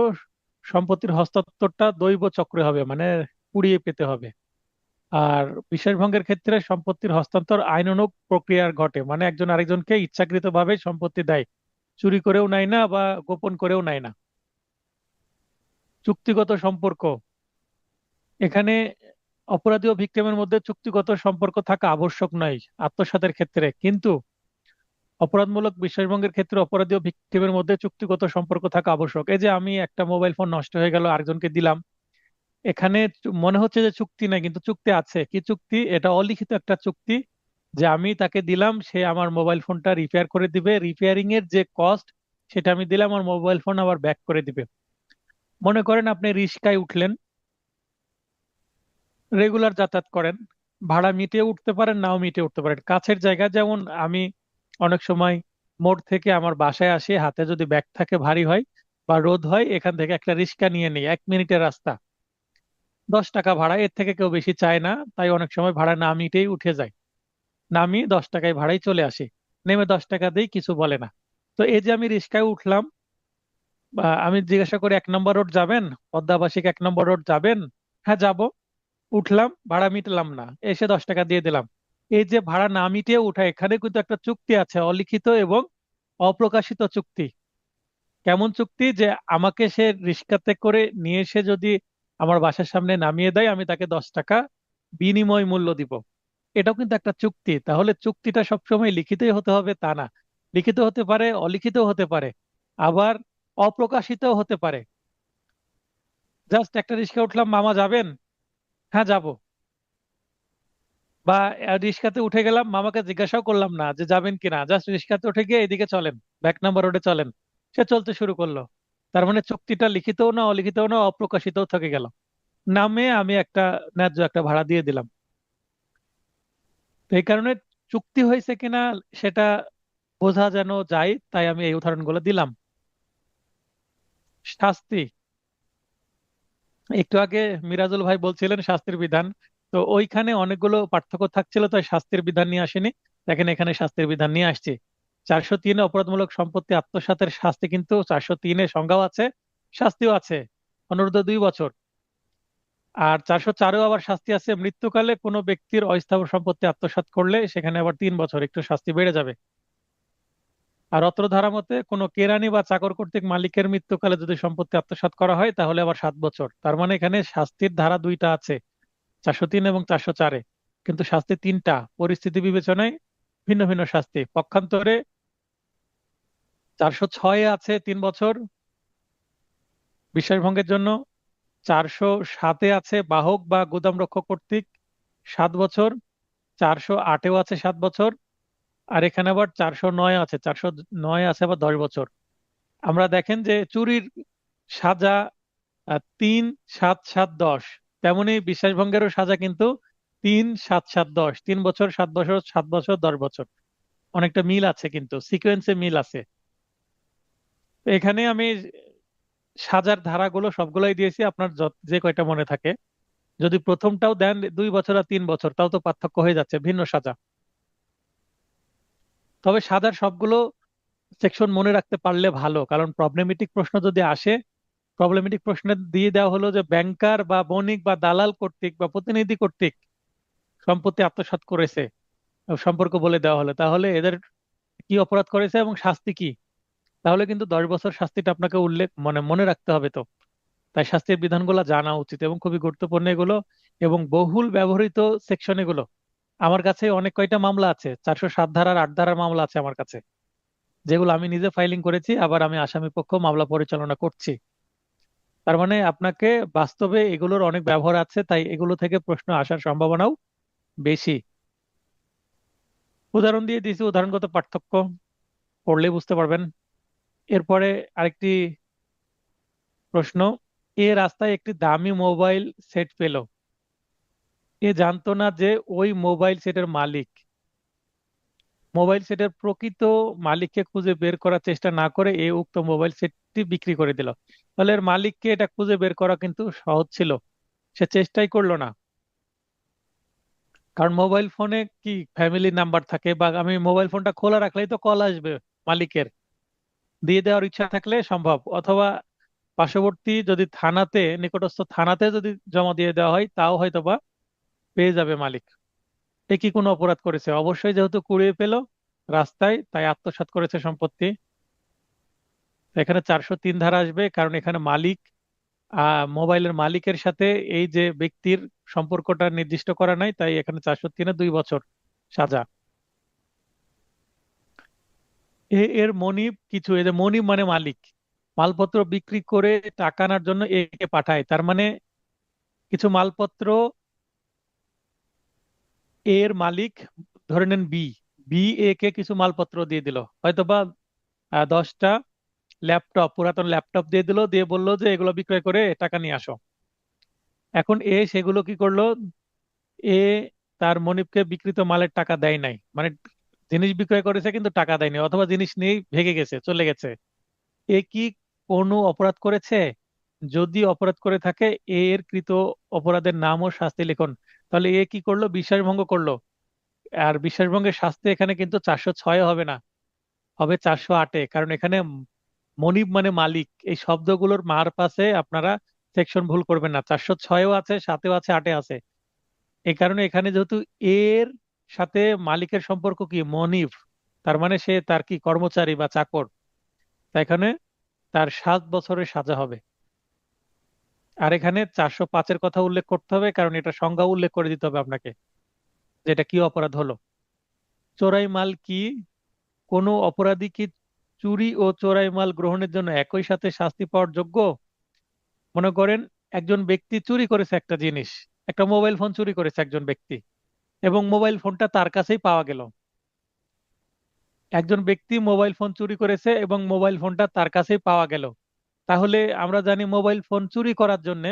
সম্পত্তির হস্তান্তরটা দৈব চক্রে হবে, মানে কুড়িয়ে পেতে হবে। আর বিশ্বাসভঙ্গের ক্ষেত্রে সম্পত্তির হস্তান্তর আইনানুগ প্রক্রিয়ার ঘটে, মানে একজন আরেকজনকে ইচ্ছাকৃতভাবে সম্পত্তি দেয়, চুরি করেও নেয় না বা গোপন করেও নেয় না। চুক্তিগত সম্পর্ক, এখানে অপরাধী ও ভিকটিমের মধ্যে চুক্তিগত সম্পর্ক থাকা আবশ্যক নয় আত্মসাতের ক্ষেত্রে, কিন্তু অপরাধমূলক বিশ্বাসভঙ্গের ক্ষেত্রে অপরাধী ও ভিকটিমের মধ্যে চুক্তিগত সম্পর্ক থাকা আবশ্যক। এই যে আমি একটা মোবাইল ফোন নষ্ট হয়ে গেল, আরেকজনকে দিলাম, এখানে মনে হচ্ছে যে চুক্তি নাই, কিন্তু চুক্তি আছে। কি চুক্তি? এটা অলিখিত একটা চুক্তি, যে আমি তাকে দিলাম, সে আমার মোবাইল ফোনটা রিপেয়ার করে দিবে, রিপেয়ারিং এর যে কস্ট সেটা আমি দিলাম, আমার মোবাইল ফোন আবার ব্যাক করে দিবে। মনে করেন আপনি রিক্সায় উঠলেন, রেগুলার যাতায়াত করেন, ভাড়া মিটিয়ে উঠতে পারেন, নাও মিটিয়ে উঠতে পারেন। কাছের জায়গা, যেমন আমি অনেক সময় মোড় থেকে আমার বাসায় আসি, হাতে যদি ব্যাগ থাকে ভারী হয় বা রোদ হয়, এখান থেকে একটা রিক্সা নিয়ে নিই, 1 মিনিটের রাস্তা, 10 টাকা ভাড়া, এর থেকে কেউ বেশি চায় না, তাই অনেক সময় ভাড়া না মিটেই উঠে যায়, নামি 10 টাকায় ভাড়াই চলে আসি, নেমে 10 টাকা দিই, কিছু বলে না। তো এই যে আমি রিক্সায় উঠলাম, বা আমি জিজ্ঞাসা করি 1 নম্বর রোড যাবেন, পদ্মাবাসিক 1 নম্বর রোড যাবেন, হ্যাঁ যাব, উঠলাম, ভাড়া মিটলাম না, এসে 10 টাকা দিয়ে দিলাম। এই যে ভাড়া না মিটিয়ে উঠা, এখানে কিন্তু একটা চুক্তি আছে, অলিখিত এবং অপ্রকাশিত চুক্তি। কেমন চুক্তি? যে আমাকে সে রিক্সাতে করে নিয়ে এসে যদি আমার বাসার সামনে নামিয়ে দেয়, আমি তাকে 10 টাকা বিনিময় মূল্য দিব। এটাও কিন্তু একটা চুক্তি। তাহলে চুক্তিটা সবসময় লিখিতই হতে হবে তা না, লিখিত হতে পারে, অলিখিত হতে পারে, আবার অপ্রকাশিত হতে পারে। জাস্ট একটা রিক্সা উঠলাম, মামা যাবেন, হ্যাঁ যাব, বা রিক্সাতে উঠে গেলাম, মামাকে জিজ্ঞাসাও করলাম না যে যাবেন কিনা, জাস্ট রিক্সাতে উঠে গিয়ে এদিকে চলেন, 1 নম্বর রোডে চলেন, সে চলতে শুরু করলো। তার মানে চুক্তিটা লিখিতও না, অলিখিতও না, অপ্রকাশিতও থেকে গেল। নামে আমি একটা ন্যায্য একটা ভাড়া দিয়ে দিলাম। তো এই কারণে চুক্তি হয়েছে কিনা সেটা বোঝা যেন যায়, তাই আমি এই উদাহরণগুলো দিলাম। শাস্তি, একটু আগে মিরাজুল ভাই বলছিলেন শাস্তির বিধান, তো ওইখানে অনেকগুলো পার্থক্য থাকছিল, তাই শাস্তির বিধান নিয়ে আসেনি। দেখেন এখানে শাস্তির বিধান নিয়ে আসছি। 403 অপরাধমূলক সম্পত্তি আত্মসাতের শাস্তি, কিন্তু 403 সংজ্ঞাও আছে, শাস্তিও আছে, অনূর্ধ্ব 2 বছর। আর 404-এও আবার শাস্তি আছে, মৃত্যুকালে কোনো ব্যক্তির অস্থাবর সম্পত্তি আত্মসাৎ করলে সেখানে আবার 3 বছর, একটু শাস্তি বেড়ে যাবে। আর অত্র ধারা মতে কোনো কেরানি বা চাকর কর্তৃক মালিকের মৃত্যুকালে যদি সম্পত্তি আত্মসাৎ করা হয়, তাহলে আবার 7 বছর। তার মানে এখানে শাস্তির ধারা দুইটা আছে, 403 এবং 404-এ, কিন্তু শাস্তি তিনটা, পরিস্থিতি বিবেচনায় ভিন্ন ভিন্ন শাস্তি। পক্ষান্তরে 406-এ আছে 3 বছর বিশ্বাসভঙ্গের জন্য, 407-এ আছে বাহক বা গুদাম রক্ষক কর্তৃক 7 বছর, 408-এও আছে 7 বছর, আর এখানে আবার 409 আছে, 409 আছে আবার 10 বছর। আমরা দেখেন যে চুরির সাজা 3, 7, 7, 10, তেমনি বিশ্বাসভঙ্গেরও সাজা কিন্তু 3, 7, 7, 10, 3 বছর, 7 বছর, 7 বছর, 10 বছর, অনেকটা মিল আছে, কিন্তু সিকোয়েন্সে মিল আছে। তো এখানে আমি সাজার ধারাগুলো সবগুলাই দিয়েছি, আপনার যে কয়টা মনে থাকে। যদি প্রথমটাও দেন 2 বছর আর 3 বছর, তাও তো পার্থক্য হয়ে যাচ্ছে, ভিন্ন সাজা। তবে সাজার সবগুলো সেকশন মনে রাখতে পারলে ভালো, কারণ প্রবলেমেটিক প্রশ্ন যদি আসে, প্রবলেমেটিক প্রশ্নে দিয়ে দেওয়া হলো যে ব্যাংকার বা বণিক বা দালাল কর্তৃক বা প্রতিনিধি কর্তৃক সম্পত্তি আত্মসাৎ করেছে, সম্পর্ক বলে দেওয়া হলো, তাহলে এদের কি অপরাধ করেছে এবং শাস্তি কি, তাহলে কিন্তু 10 বছর শাস্তিটা আপনাকে উল্লেখ মানে মনে রাখতে হবে। তো তাই শাস্তির বিধানগুলো জানা উচিত এবং খুবই গুরুত্বপূর্ণ এগুলো, এবং বহুল ব্যবহৃত সেকশন এগুলো। আমার কাছে অনেক কয়টা মামলা আছে, 407 ধারার 8 ধারার মামলা আছে আমার কাছে। যেগুলো আমি নিজে ফাইলিং করেছি, আবার আমি আসামি পক্ষ মামলা পরিচালনা করছি। তার মানে আপনাকে বাস্তবে এগুলোর অনেক ব্যবহার আছে, তাই এগুলো থেকে প্রশ্ন আসার সম্ভাবনাও বেশি। উদাহরণ দিয়ে দিয়েছি, উদাহরণগত পার্থক্য পড়লে বুঝতে পারবেন। এরপরে আরেকটি প্রশ্ন, এ রাস্তায় একটি দামি মোবাইল সেট পেল। এ জানতো না যে ওই মোবাইল সেটের মালিক। মোবাইল সেটের প্রকৃত মালিককে খুঁজে বের করার চেষ্টা না করে এ উক্ত মোবাইল সেটটি বিক্রি করে দিল। তাহলে এর মালিককে এটা খুঁজে বের করা কিন্তু সহজ ছিল, সে চেষ্টাই করলো না। কারণ মোবাইল ফোনে কি ফ্যামিলি নাম্বার থাকে, বা আমি মোবাইল ফোনটা খোলা রাখলেই তো কল আসবে মালিকের, দিয়ে দেওয়ার ইচ্ছা থাকলে সম্ভব। অথবা পার্শ্ববর্তী যদি থানাতে, নিকটস্থ থানাতে যদি জমা দিয়ে দেওয়া হয়, তাও হয়তোবা পেয়ে যাবে মালিক। এ কি কোনো অপরাধ করেছে? অবশ্যই, যেহেতু কুড়িয়ে পেল রাস্তায়, তাই আত্মসাৎ করেছে সম্পত্তি। এখানে 403 ধারা আসবে, কারণ এখানে মালিক, মোবাইলের মালিকের সাথে এই যে ব্যক্তির সম্পর্কটা নির্দিষ্ট করা নাই, তাই এখানে 403-এ 2 বছর সাজা। এর মনিব কিছু, এই যে মনিব মানে মালিক, মালপত্র বিক্রি করে টাকা আনার জন্য একে পাঠায়। তার মানে কিছু মালপত্র এর মালিক, ধরে নেন বি, বি এ কে কিছু মালপত্র দিয়ে দিল, হয়তোবা 10টা ল্যাপটপ, পুরাতন ল্যাপটপ দিয়ে দিল, দিয়ে বললো যে এগুলো বিক্রয় করে টাকা নিয়ে আসো। এখন এ সেগুলো কি করলো, এ তার মনিবকে বিক্রিত মালের টাকা দেয় নাই, মানে জিনিস বিক্রয় করেছে কিন্তু টাকা দেয়নি, অথবা জিনিস নিয়ে ভেগে গেছে, চলে গেছে। এ কি কোনো অপরাধ করেছে? যদি অপরাধ করে থাকে, এর কৃত অপরাধের নাম ও শাস্তি লিখুন। তাহলে এ কি করলো, বিশ্বাসভঙ্গ করলো। আর বিশ্বাসভঙ্গের শাস্তি এখানে কিন্তু 406 হবে না, হবে 408-এ। কারণ এখানে মনিব মানে মালিক, এই শব্দগুলোর মার পাশে আপনারা সেকশন ভুল করবেন না। 406-এও আছে, 7-এও আছে, 8-এ আছে। এই কারণে এখানে যেহেতু এর সাথে মালিকের সম্পর্ক কি মনিব, তার মানে সে তার কি কর্মচারী বা চাকর, তাই এখানে তার 7 বছরের সাজা হবে। আর এখানে 405-এর কথা উল্লেখ করতে হবে, কারণ এটা সংজ্ঞা উল্লেখ করে দিতে হবে আপনাকে, যে এটা কি অপরাধ হলো। চোরাই মাল কি? কোনো অপরাধী কি চুরি ও চোরাই মাল গ্রহণের জন্য একই সাথে শাস্তি পাওয়ার যোগ্য? মনে করেন একজন ব্যক্তি চুরি করেছে একটা জিনিস, একটা মোবাইল ফোন চুরি করেছে একজন ব্যক্তি, এবং মোবাইল ফোনটা তার কাছেই পাওয়া গেল। একজন ব্যক্তি মোবাইল ফোন চুরি করেছে এবং মোবাইল ফোনটা তার কাছেই পাওয়া গেল। তাহলে আমরা জানি মোবাইল ফোন চুরি করার জন্য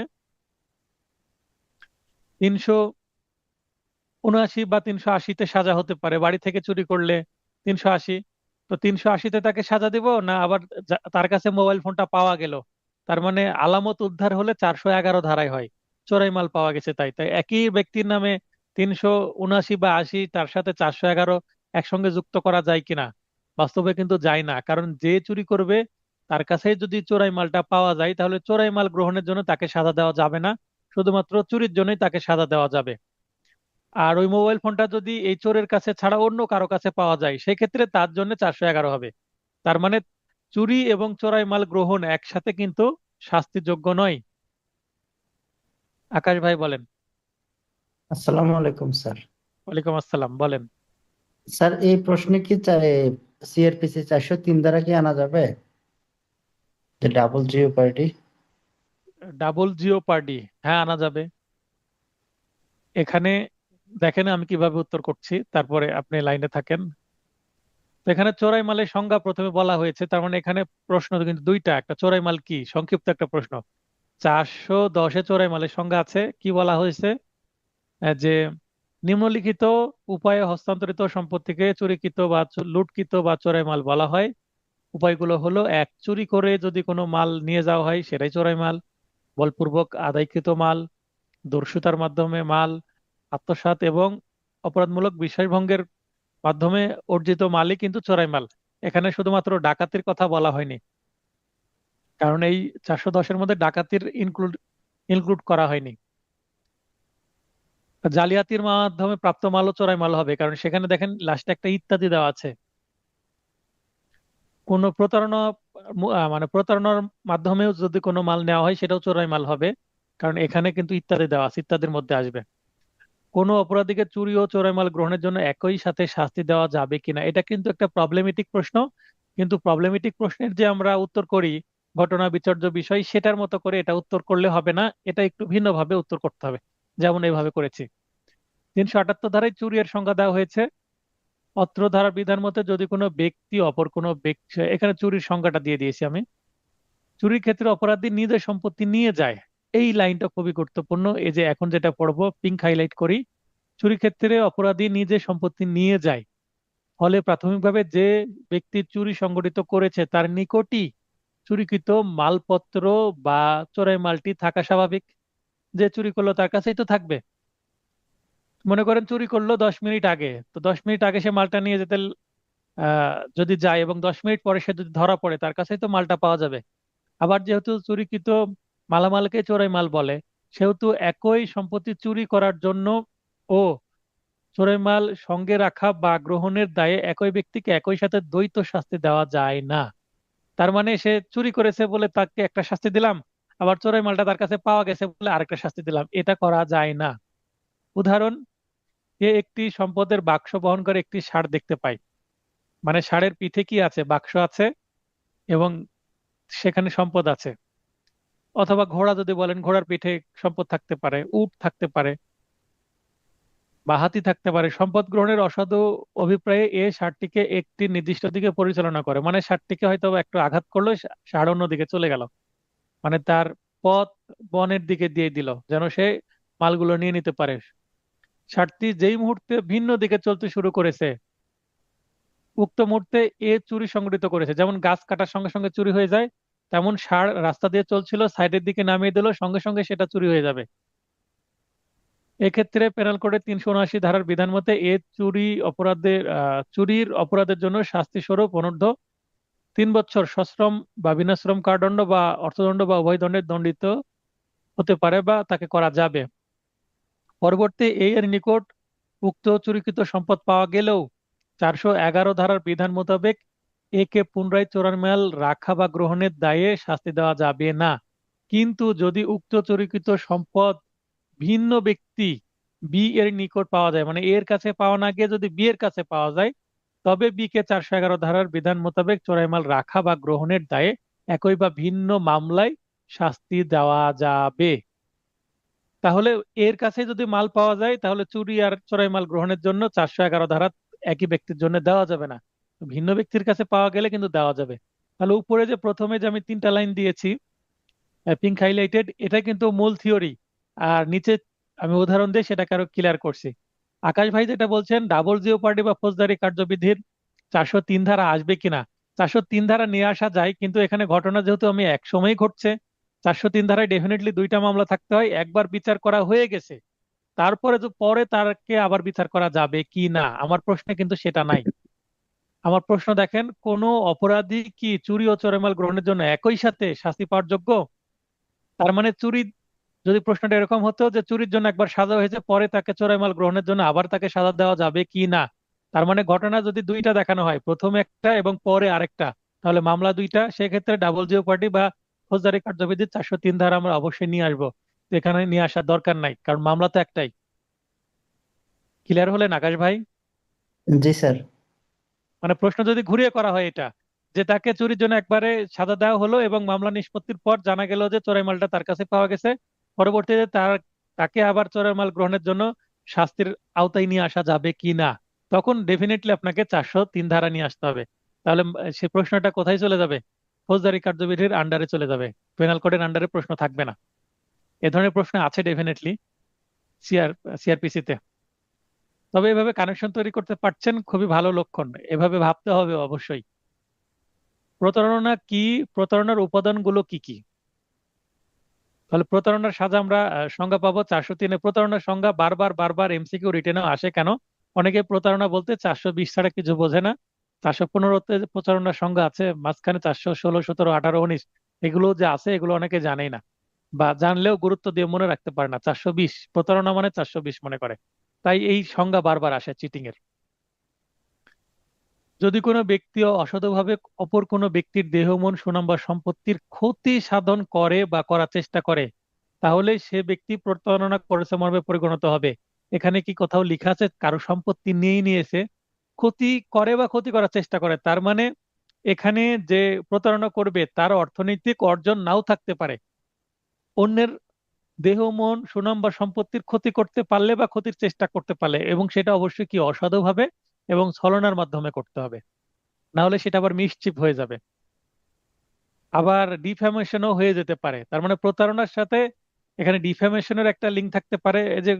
379 বা 380-তে সাজা হতে পারে। বাড়ি থেকে চুরি করলে 380, তো 380-তে তাকে সাজা দিব না, আবার তার কাছে মোবাইল ফোনটা পাওয়া গেল, তার মানে আলামত উদ্ধার হলে 411 ধারায় হয়, চোরাই মাল পাওয়া গেছে। তাই তাই একই ব্যক্তির নামে 379 বা 80, তার সাথে 411 একসঙ্গে যুক্ত করা যায় কিনা? বাস্তবে কিন্তু যায় না, কারণ যে চুরি করবে তার কাছেই যদি চোরাই মালটা পাওয়া যায়, তাহলে চোরাই মাল গ্রহণের জন্য তাকে সাজা দেওয়া যাবে না, শুধুমাত্র চুরির জন্যই তাকে সাজা দেওয়া যাবে। আর ওই মোবাইল ফোনটা যদি এই চোরের কাছে ছাড়া অন্য কারো কাছে পাওয়া যায়, সেক্ষেত্রে তার জন্য 411 হবে। তার মানে চুরি এবং চোরাই মাল গ্রহণ একসাথে কিন্তু শাস্তিযোগ্য নয়। আকাশ ভাই বলেন।
আসসালামু আলাইকুম স্যার।
ওয়ালাইকুম আসসালাম, বলেন।
স্যার এই প্রশ্নে কি সিআরপিসি 403 দ্বারা কি আনা যাবে, যে double Jio party?
Double Jio party, হ্যাঁ আনা যাবে। এখানে দেখেন আমি কিভাবে উত্তর করছি, তারপরে আপনি লাইনে থাকেন। তো এখানে চোরাই মালের সংজ্ঞা প্রথমে বলা হয়েছে, তার মানে এখানে প্রশ্ন কিন্তু দুইটা, একটা চোরাই মাল কি, সংক্ষিপ্ত একটা প্রশ্ন। 410-এ চোরাই মালের সংজ্ঞা আছে, কি বলা হয়েছে, যে নিম্নলিখিত উপায়ে হস্তান্তরিত সম্পত্তিকে চুরিকৃত বা লুটকৃত বা চোরাই মাল বলা হয়। উপায়গুলো হলো: 1, চুরি করে যদি কোনো মাল নিয়ে যাওয়া হয় সেটাই চোরাই মাল। বলপূর্বক আদায়কৃত মাল, দস্যুতার মাধ্যমে মাল আত্মসাৎ এবং অপরাধমূলক বিশ্বাসভঙ্গের মাধ্যমে অর্জিত মালই কিন্তু চোরাই মাল। এখানে শুধুমাত্র ডাকাতির কথা বলা হয়নি, কারণ এই 410-এর মধ্যে ডাকাতির ইনক্লুড ইনক্লুড করা হয়নি। জালিয়াতির মাধ্যমে প্রাপ্ত মালও চোরাই মাল হবে, কারণ সেখানে দেখেন লাস্টে একটা ইত্যাদি দেওয়া আছে। কোনো প্রতারণা, মানে প্রতারণার মাধ্যমেও যদি কোনো মাল নেওয়া হয় সেটাও চোরাই মাল হবে, কারণ এখানে কিন্তু ইত্যাদি দেওয়া আছে, ইত্যাদির মধ্যে আসবে। কোনো অপরাধীকে চুরি ও চোরাই মাল গ্রহণের জন্য একই সাথে শাস্তি দেওয়া যাবে কিনা, এটা কিন্তু একটা প্রবলেমেটিক প্রশ্ন। কিন্তু প্রবলেমেটিক প্রশ্নের যে আমরা উত্তর করি ঘটনা বিচার্য বিষয়, সেটার মতো করে এটা উত্তর করলে হবে না, এটা একটু ভিন্নভাবে উত্তর করতে হবে। যেমন এইভাবে করেছি। 378 ধারায় চুরির সংজ্ঞা দেওয়া হয়েছে। অত্র ধারার বিধান মতে যদি কোনো ব্যক্তি অপর কোনো ব্যক্তি, এখানে চুরির সংজ্ঞাটা দিয়ে দিয়েছি আমি। চুরির ক্ষেত্রে অপরাধী নিজের সম্পত্তি নিয়ে যায়, এই লাইনটা খুবই গুরুত্বপূর্ণ। এই যে এখন যেটা পড়বো পিঙ্ক হাইলাইট করি, চুরির ক্ষেত্রে অপরাধী নিজের সম্পত্তি নিয়ে যায়, ফলে প্রাথমিকভাবে যে ব্যক্তি চুরি সংগঠিত করেছে তার নিকটই চুরিকৃত মালপত্র বা চোরাই মালটি থাকা স্বাভাবিক। যে চুরি করলো তার কাছেই তো থাকবে। মনে করেন চুরি করলো 10 মিনিট আগে, তো 10 মিনিট আগে সে মালটা নিয়ে যেতে যদি যায় এবং 10 মিনিট পরে সে যদি ধরা পড়ে, তার কাছেই তো মালটা পাওয়া যাবে। আবার যেহেতু চুরিকৃত মালামালকে চোরাই মাল বলে, সেহেতু একই সম্পত্তি চুরি করার জন্য ও চোরাই মাল সঙ্গে রাখা বা গ্রহণের দায়ে একই ব্যক্তিকে একই সাথে দ্বৈত শাস্তি দেওয়া যায় না। তার মানে সে চুরি করেছে বলে তাকে একটা শাস্তি দিলাম, আবার চোরাই মালটা তার কাছে পাওয়া গেছে বলে আরেকটা শাস্তি দিলাম, এটা করা যায় না। উদাহরণ, এ একটি সম্পদের বাক্স বহন করে একটি ষাঁড় দেখতে পায়, মানে ষাঁড়ের পিঠে কি আছে, বাক্স আছে এবং সেখানে সম্পদ আছে। অথবা ঘোড়া যদি বলেন, ঘোড়ার পিঠে সম্পদ থাকতে পারে, উট থাকতে পারে বা হাতি থাকতে পারে। সম্পদ গ্রহণের অসাধু অভিপ্রায়ে এ ষাঁড়টিকে একটি নির্দিষ্ট দিকে পরিচালনা করে, মানে ষাঁড়টিকে হয়তো একটু আঘাত করলো, ষাঁড় অন্য দিকে চলে গেল, মানে তার পথ বনের দিকে দিয়ে দিল যেন সে মালগুলো নিয়ে নিতে পারে। ষাঁড়টি যেই মুহূর্তে ভিন্ন দিকে চলতে শুরু করেছে, উক্ত মুহূর্তে এ চুরি সংগঠিত করেছে। যেমন গাছ কাটার সঙ্গে সঙ্গে চুরি হয়ে যায়, তেমন ষাঁড় রাস্তা দিয়ে চলছিল, সাইডের দিকে নামিয়ে দিল, সঙ্গে সঙ্গে সেটা চুরি হয়ে যাবে। এক্ষেত্রে পেনাল কোডের 379 ধারার বিধান মতে এ চুরির অপরাধের জন্য শাস্তি স্বরূপ অনূর্ধ্ব 3 বছর সশ্রম বা বিনাশ্রম কারাদণ্ড বা অর্থদণ্ড বা উভয় দণ্ডে দণ্ডিত হতে পারে বা তাকে করা যাবে। পরবর্তী এর নিকট উক্ত চুরিকৃত সম্পদ পাওয়া গেলেও 411 ধারার বিধান মোতাবেক একে পুনরায় চোরাইমাল রাখা বা গ্রহণের দায়ে শাস্তি দেওয়া যাবে না। কিন্তু যদি উক্ত চুরিকৃত সম্পদ ভিন্ন ব্যক্তি বি এর নিকট পাওয়া যায়, মানে এর কাছে পাওয়া না গিয়ে যদি বি এর কাছে পাওয়া যায়, তবে বি কে 411 ধারার বিধান মোতাবেক চোরাইমাল রাখা বা গ্রহণের দায়ে একই বা ভিন্ন মামলায় শাস্তি দেওয়া যাবে। তাহলে এর কাছে যদি মাল পাওয়া যায়, তাহলে চুরি আর চোরাই মাল গ্রহণের জন্য 411 ধারা একই ব্যক্তির জন্য দেওয়া যাবে না। ভিন্ন ব্যক্তির কাছে পাওয়া গেলে কিন্তু দেওয়া যাবে। তাহলে উপরে যে প্রথমে যে আমি 3টা লাইন দিয়েছি পিঙ্ক হাইলাইটেড, এটা কিন্তু মূল থিওরি, আর নিচে আমি উদাহরণ দিয়ে সেটাকে আরো ক্লিয়ার করছি। আকাশ ভাই যেটা বলছেন ডাবল জিওপার্ডি বা ফৌজদারি কার্যবিধির 403 ধারা আসবে কিনা, 403 ধারা নিয়ে আসা যায়, কিন্তু এখানে ঘটনা যেহেতু আমি এক সময় ঘটছে, 403 ধারায় ডেফিনেটলি 2টা মামলা থাকতে হয়। একবার বিচার করা হয়ে গেছে, তারপরে তো পরে তারকে আবার বিচার করা যাবে কি না, আমার প্রশ্নে কিন্তু সেটা নাই। আমার প্রশ্ন দেখেন, কোন অপরাধী কি চুরি ও চোরাইমাল গ্রহণের জন্য একই সাথে শাস্তি পাওয়ার যোগ্য? তার মানে চুরি, যদি প্রশ্নটা এরকম হতো যে চুরির জন্য একবার সাজা হয়েছে, পরে তাকে চোরাইমাল গ্রহণের জন্য আবার তাকে সাজা দেওয়া যাবে কি না, তার মানে ঘটনা যদি 2টা দেখানো হয়, প্রথমে একটা এবং পরে আরেকটা, তাহলে মামলা 2টা, সেক্ষেত্রে ডাবল জিওপার্ডি বা ফৌজদারি কার্যবিধির 403 ধারা আমরা অবশ্যই নিয়ে আসবো। তো এখানে নিয়ে আসার দরকার নাই, কারণ মামলা তো একটাই। ক্লিয়ার হলেন আকাশ ভাই?
জি স্যার।
মানে প্রশ্ন যদি ঘুরিয়ে করা হয় এটা, যে তাকে চুরির জন্য একবারে সাজা দেওয়া হলো এবং মামলা নিষ্পত্তির পর জানা গেল যে চোরাই মালটা তার কাছে পাওয়া গেছে, পরবর্তীতে তাকে আবার চোরাই মাল গ্রহণের জন্য শাস্তির আওতায় নিয়ে আসা যাবে কি না, তখন ডেফিনেটলি আপনাকে 403 ধারা নিয়ে আসতে হবে। তাহলে সে প্রশ্নটা কোথায় চলে যাবে? ফৌজদারি কার্যবিধির আন্ডারে চলে যাবে, পেনাল কোডের আন্ডারে প্রশ্ন থাকবে না। এ ধরনের প্রশ্ন আছে ডেফিনেটলি সিআরপিসি তে। তবে এভাবে কানেকশন তৈরি করতে পারছেন, খুবই ভালো লক্ষণ, এভাবে ভাবতে হবে অবশ্যই। প্রতারণা কি, প্রতারণার উপাদানগুলো কি কি? তাহলে প্রতারণার সাজা আমরা সংজ্ঞা পাবো 403-এ। প্রতারণার সংজ্ঞা বারবার বারবার এমসিকিউ রিটেনেও আসে কেন? অনেকে প্রতারণা বলতে 420 ছাড়া কিছু বোঝে না। 415-তে প্রতারণার সংজ্ঞা আছে, মাঝখানে 416, 17, 18, 19 এগুলো যে আছে এগুলো অনেকে জানেই না, বা জানলেও গুরুত্ব দিয়ে মনে রাখতে পারে না। 420 প্রতারণা মানে 420 মনে করে, তাই এই সংজ্ঞা বারবার আসে চিটিং এর। যদি কোনো ব্যক্তি অসাধুভাবে অপর কোনো ব্যক্তির দেহ, মন, সুনাম বা সম্পত্তির ক্ষতি সাধন করে বা করার চেষ্টা করে, তাহলে সে ব্যক্তি প্রতারণা করেছে মর্মে পরিগণিত হবে। এখানে কি কোথাও লেখা আছে কারো সম্পত্তি নিয়েই নিয়েছে? ক্ষতি করে বা ক্ষতি করার চেষ্টা করে, তার মানে এখানে যে প্রতারণা করবে তার অর্থনৈতিক অর্জন নাও থাকতে পারে, অন্যের দেহ মন সুনাম বা সম্পত্তির ক্ষতি করতে পারলে বা ক্ষতির চেষ্টা করতে পারলে, এবং সেটা অবশ্যই কি অসাধুভাবে এবং ছলনার মাধ্যমে করতে হবে, না হলে সেটা আবার মিসচিপ হয়ে যাবে। আবার ডিফ্যামেশনও হয়ে যেতে পারে। তার মানে প্রতারণার সাথে এখানে ডিফ্যামেশনের একটা লিঙ্ক থাকতে পারে, এই যে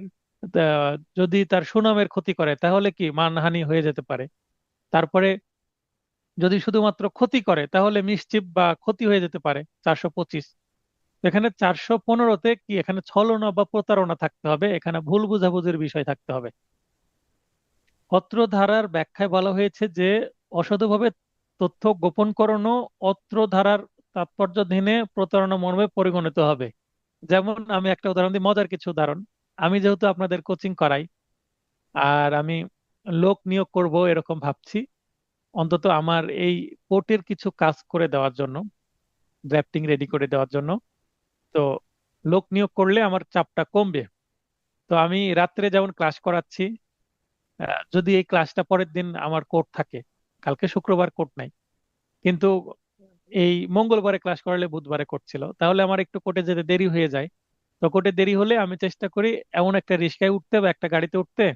যদি তার সুনামের ক্ষতি করে তাহলে কি মানহানি হয়ে যেতে পারে। তারপরে যদি শুধুমাত্র ক্ষতি করে তাহলে মিসচিপ বা ক্ষতি হয়ে যেতে পারে 425। এখানে 415-তে কি এখানে ছলনা বা প্রতারণা থাকতে হবে, এখানে ভুল বোঝাবুঝির বিষয় থাকতে হবে। অত্র ধারার ব্যাখ্যায় বলা হয়েছে যে অসাধুভাবে তথ্য গোপন করানো অত্র ধারার তাৎপর্যাধীনে প্রতারণা মর্মে পরিগণিত হবে। যেমন আমি একটা উদাহরণ দিই, মজার কিছু উদাহরণ। আমি যেহেতু আপনাদের কোচিং করাই আর আমি লোক নিয়োগ করব এরকম ভাবছি, অন্তত আমার এই কোর্টের কিছু কাজ করে দেওয়ার জন্য, ড্রাফটিং রেডি করে দেওয়ার জন্য। তো লোক নিয়োগ করলে আমার চাপটা কমবে। তো আমি রাত্রে যেমন ক্লাস করাচ্ছি, যদি এই ক্লাসটা পরের দিন আমার কোর্ট থাকে, কালকে শুক্রবার কোর্ট নাই, কিন্তু এই মঙ্গলবারে ক্লাস করালে বুধবারে কোর্ট ছিল, তাহলে আমার একটু কোর্টে যেতে দেরি হয়ে যায়। তো কোর্টে দেরি হলে আমি চেষ্টা করি এমন একটা রিক্সায় উঠতে বা একটা গাড়িতে উঠতে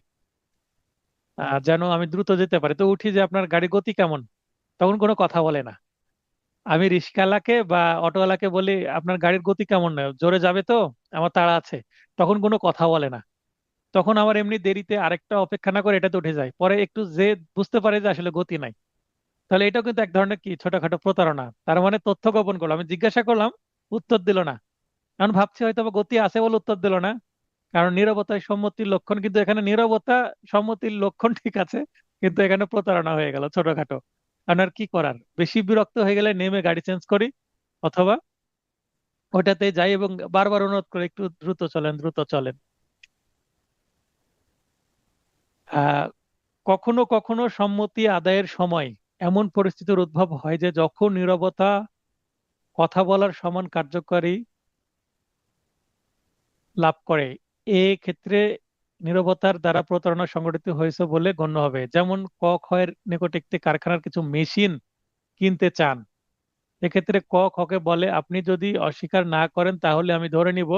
যেন আমি দ্রুত যেতে পারি। তো উঠি যে আপনার গাড়ি গতি কেমন, তখন কোনো কথা বলে না। আমি রিক্সাওয়ালাকে বা অটোওয়ালাকে বলি আপনার গাড়ির গতি কেমন, না জোরে যাবে তো, আমার তাড়া আছে, তখন কোনো কথা বলে না। তখন আমার এমনি দেরিতে আরেকটা অপেক্ষা না করে এটাতে উঠে যায়, পরে একটু যে বুঝতে পারে যে আসলে গতি নাই। তাহলে এটাও কিন্তু এক ধরনের কি ছোটখাটো প্রতারণা। তার মানে তথ্য গোপন করলো, আমি জিজ্ঞাসা করলাম উত্তর দিল না, এখন ভাবছি হয়তো বা গতি আছে বলে উত্তর দিল না। কারণ নীরবতায় সম্মতির লক্ষণ, কিন্তু এখানে নীরবতা সম্মতির লক্ষণ ঠিক আছে, কিন্তু এখানে প্রতারণা হয়ে গেল ছোটখাটো। কারণ আর কি করার, বেশি বিরক্ত হয়ে গেলে নেমে গাড়ি চেঞ্জ করি, অথবা ওটাতে যাই এবং বারবার অনুরোধ করে একটু দ্রুত চলেন দ্রুত চলেন। আহ কখনো কখনো সম্মতি আদায়ের সময় এমন পরিস্থিতির উদ্ভব হয় যে যখন নীরবতা কথা বলার সমান কার্যকারী লাভ করে, এ ক্ষেত্রে নীরবতার দ্বারা প্রতারণা সংঘটিত হয়েছে বলে গণ্য হবে। যেমন ক্ষয়ের নিকট একটি কারখানার কিছু মেশিন কিনতে চান, এক্ষেত্রে খকে বলে আপনি যদি অস্বীকার না করেন তাহলে আমি ধরে নিব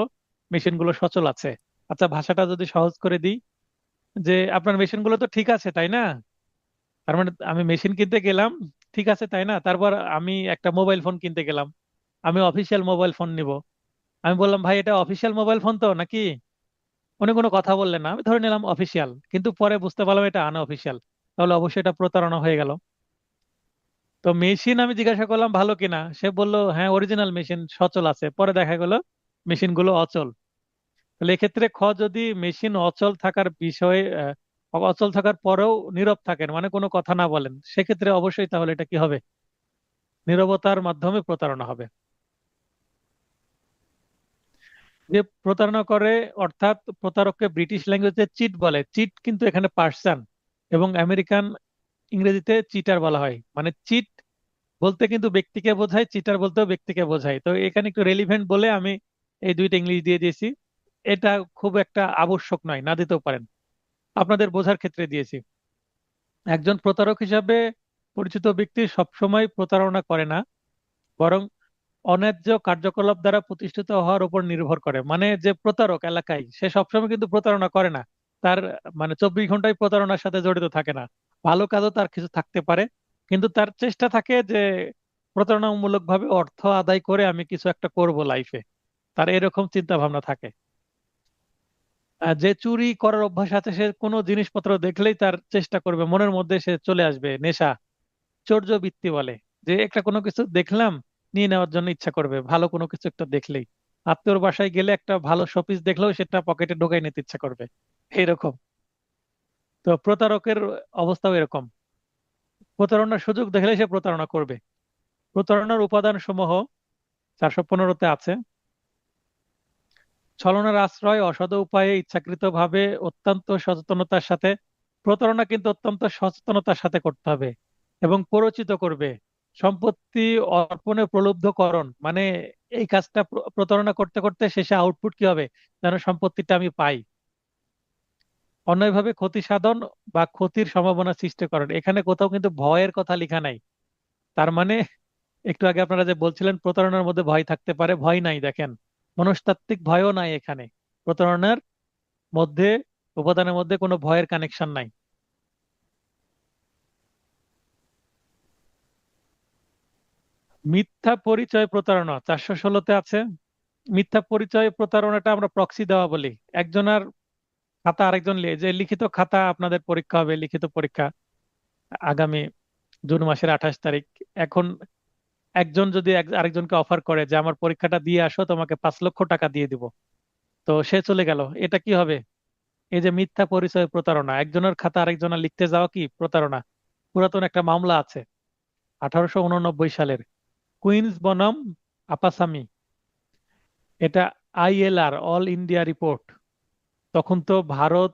মেশিনগুলো সচল আছে। আচ্ছা, ভাষাটা যদি সহজ করে দিই, যে আপনার মেশিনগুলো তো ঠিক আছে তাই না, তার মানে আমি মেশিন কিনতে গেলাম, ঠিক আছে তাই না, তারপর আমি একটা মোবাইল ফোন কিনতে গেলাম, আমি অফিসিয়াল মোবাইল ফোন নিব, আমি বললাম ভাই এটা অফিসিয়াল মোবাইল ফোন তো নাকি, উনি কোনো কথা বললেন না, আমি ধরে নিলাম অফিসিয়াল, কিন্তু পরে বুঝতে পারলাম এটা আনঅফিসিয়াল, তাহলে অবশ্যই এটা প্রতারণা হয়ে গেল। তো মেশিন আমি জিজ্ঞাসা করলাম ভালো কিনা, সে বলল হ্যাঁ অরিজিনাল মেশিন সচল আছে, পরে দেখা গেল মেশিন গুলো অচল। তাহলে এক্ষেত্রে যদি মেশিন অচল থাকার বিষয়ে অচল থাকার পরেও নীরব থাকেন, মানে কোনো কথা না বলেন, সেক্ষেত্রে অবশ্যই তাহলে এটা কি হবে, নীরবতার মাধ্যমে প্রতারণা হবে। যে প্রতারণা করে, অর্থাৎ প্রতারককে ব্রিটিশ ল্যাঙ্গুয়েজে চিট বলে, চিট কিন্তু এখানে পার্সন, এবং আমেরিকান ইংরেজিতে চিটার বলা হয়। মানে চিট বলতে কিন্তু ব্যক্তিকে বোঝায়, চিটার বলতেও ব্যক্তিকে বোঝায়। তো এখানে একটু রেলিভেন্ট বলে আমি এই দুইটা ইংলিশ দিয়ে দিয়েছি। এটা খুব একটা আবশ্যক নয়, না দিতেও পারেন, আপনাদের বোঝার ক্ষেত্রে দিয়েছি। একজন প্রতারক হিসাবে পরিচিত ব্যক্তি সবসময় প্রতারণা করে না, বরং অন্যায্য কার্যকলাপ দ্বারা প্রতিষ্ঠিত হওয়ার উপর নির্ভর করে। মানে যে প্রতারক এলাকায়, সে সবসময় কিন্তু প্রতারণা করে না, তার মানে 24 ঘন্টায় প্রতারণার সাথে জড়িত থাকে না, ভালো কাজও তার কিছু থাকতে পারে, কিন্তু তার চেষ্টা থাকে যে প্রতারণামূলক ভাবে অর্থ আদায় করে আমি কিছু একটা করব লাইফে, তার এরকম চিন্তা ভাবনা থাকে। যে চুরি করার অভ্যাস আছে, সে কোনো জিনিসপত্র দেখলেই তার চেষ্টা করবে, মনের মধ্যে সে চলে আসবে নেশা, চৌর্য বৃত্তি বলে, যে একটা কোনো কিছু দেখলাম নিয়ে নেওয়ার জন্য ইচ্ছা করবে, ভালো কোনো কিছু একটা দেখলেই। আত্মীয়র বাসায় গেলে একটা ভালো শোপিস দেখলেও সেটা পকেটে ঢোকাই নিতে ইচ্ছা করবে, এরকম। তো প্রতারকের অবস্থাও এরকম, প্রতারণার সুযোগ দেখলে সে প্রতারণা করবে। প্রতারণার উপাদান সমূহ 415-তে আছে। ছলনার আশ্রয়, অসৎ উপায়ে ইচ্ছাকৃতভাবে অত্যন্ত সচেতনতার সাথে, প্রতারণা কিন্তু অত্যন্ত সচেতনতার সাথে করতে হবে, এবং প্ররোচিত করবে। সম্পত্তি অর্পণে প্রলুব্ধকরণ, মানে এই কাজটা প্রতারণা করতে করতে শেষে আউটপুট কি হবে, যেন সম্পত্তিটা আমি পাই। অন্যায়ভাবে ক্ষতি সাধন বা ক্ষতির সম্ভাবনা সৃষ্টিকরণ, এখানে কোথাও কিন্তু ভয়ের কথা লেখা নাই, তার মানে একটু আগে আপনারা যে বলছিলেন প্রতারণার মধ্যে ভয় থাকতে পারে, ভয় নাই। দেখেন, মনস্তাত্ত্বিক ভয়ও নাই এখানে। প্রতারণার মধ্যে, উপাদানের মধ্যে কোনো ভয়ের কানেকশন নাই। মিথ্যা পরিচয় প্রতারণা 416-তে আছে। মিথ্যা পরিচয় প্রতারণাটা আমরা প্রক্সি দেওয়া বলি। একজনের খাতা আরেকজন যে লিখিত খাতা, আপনাদের পরীক্ষা হবে, লিখিত পরীক্ষা আগামী জুন মাসের 28 তারিখ। এখন একজন যদি আরেকজনকে অফার করে যে আমার পরীক্ষাটা দিয়ে আসো, তোমাকে 5 লক্ষ টাকা দিয়ে দিব, তো সে চলে গেল, এটা কি হবে? এই যে মিথ্যা পরিচয় প্রতারণা, একজনের খাতা আরেকজনের লিখতে যাওয়া কি প্রতারণা। পুরাতন একটা মামলা আছে 1889 সালের, কুইন্স বনাম আপাসামি। এটা ILR, অল ইন্ডিয়া রিপোর্ট। তখন তো ভারত,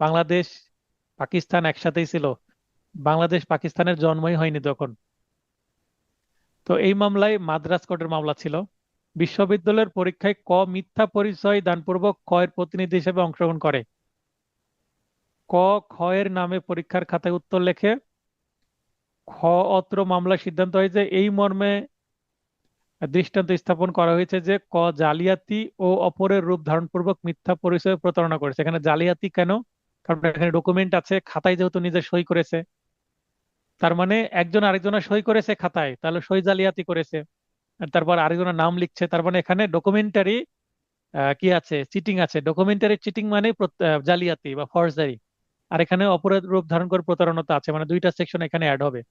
বাংলাদেশ, পাকিস্তান একসাথেই ছিল। বাংলাদেশ পাকিস্তানের জন্মই হয়নি তখন। তো এই মামলায় মাদ্রাজ কোর্টের মামলা ছিল। বিশ্ববিদ্যালয়ের পরীক্ষায় মিথ্যা পরিচয় দানপূর্বক এর প্রতিনিধি হিসেবে অংশগ্রহণ করে। খ এর নামে পরীক্ষার খাতায় উত্তর লেখে। অত্র মামলার সিদ্ধান্ত হয় যে এই মর্মে দৃষ্টান্ত স্থাপন করা হয়েছে যে জালিয়াতি ও অপরের রূপ ধারণপূর্বক মিথ্যা পরিচয় প্রতারণা করেছে। এখানে জালিয়াতি কেন? কারণ এখানে ডকুমেন্ট আছে, খাতায় যেহেতু নিজে সই করেছে, তার মানে একজন আরেকজনের সই করেছে খাতায়, তাহলে সই জালিয়াতি করেছে। আর তারপর আরেকজনের নাম লিখছে, তার মানে এখানে ডকুমেন্টারি কি আছে, চিটিং আছে। ডকুমেন্টারি চিটিং মানে জালিয়াতি বা ফর্জারি। আর এখানে অপরাধ রূপ ধারণ করে প্রতারণা তো আছে, মানে দুইটা সেকশন এখানে অ্যাড হবে।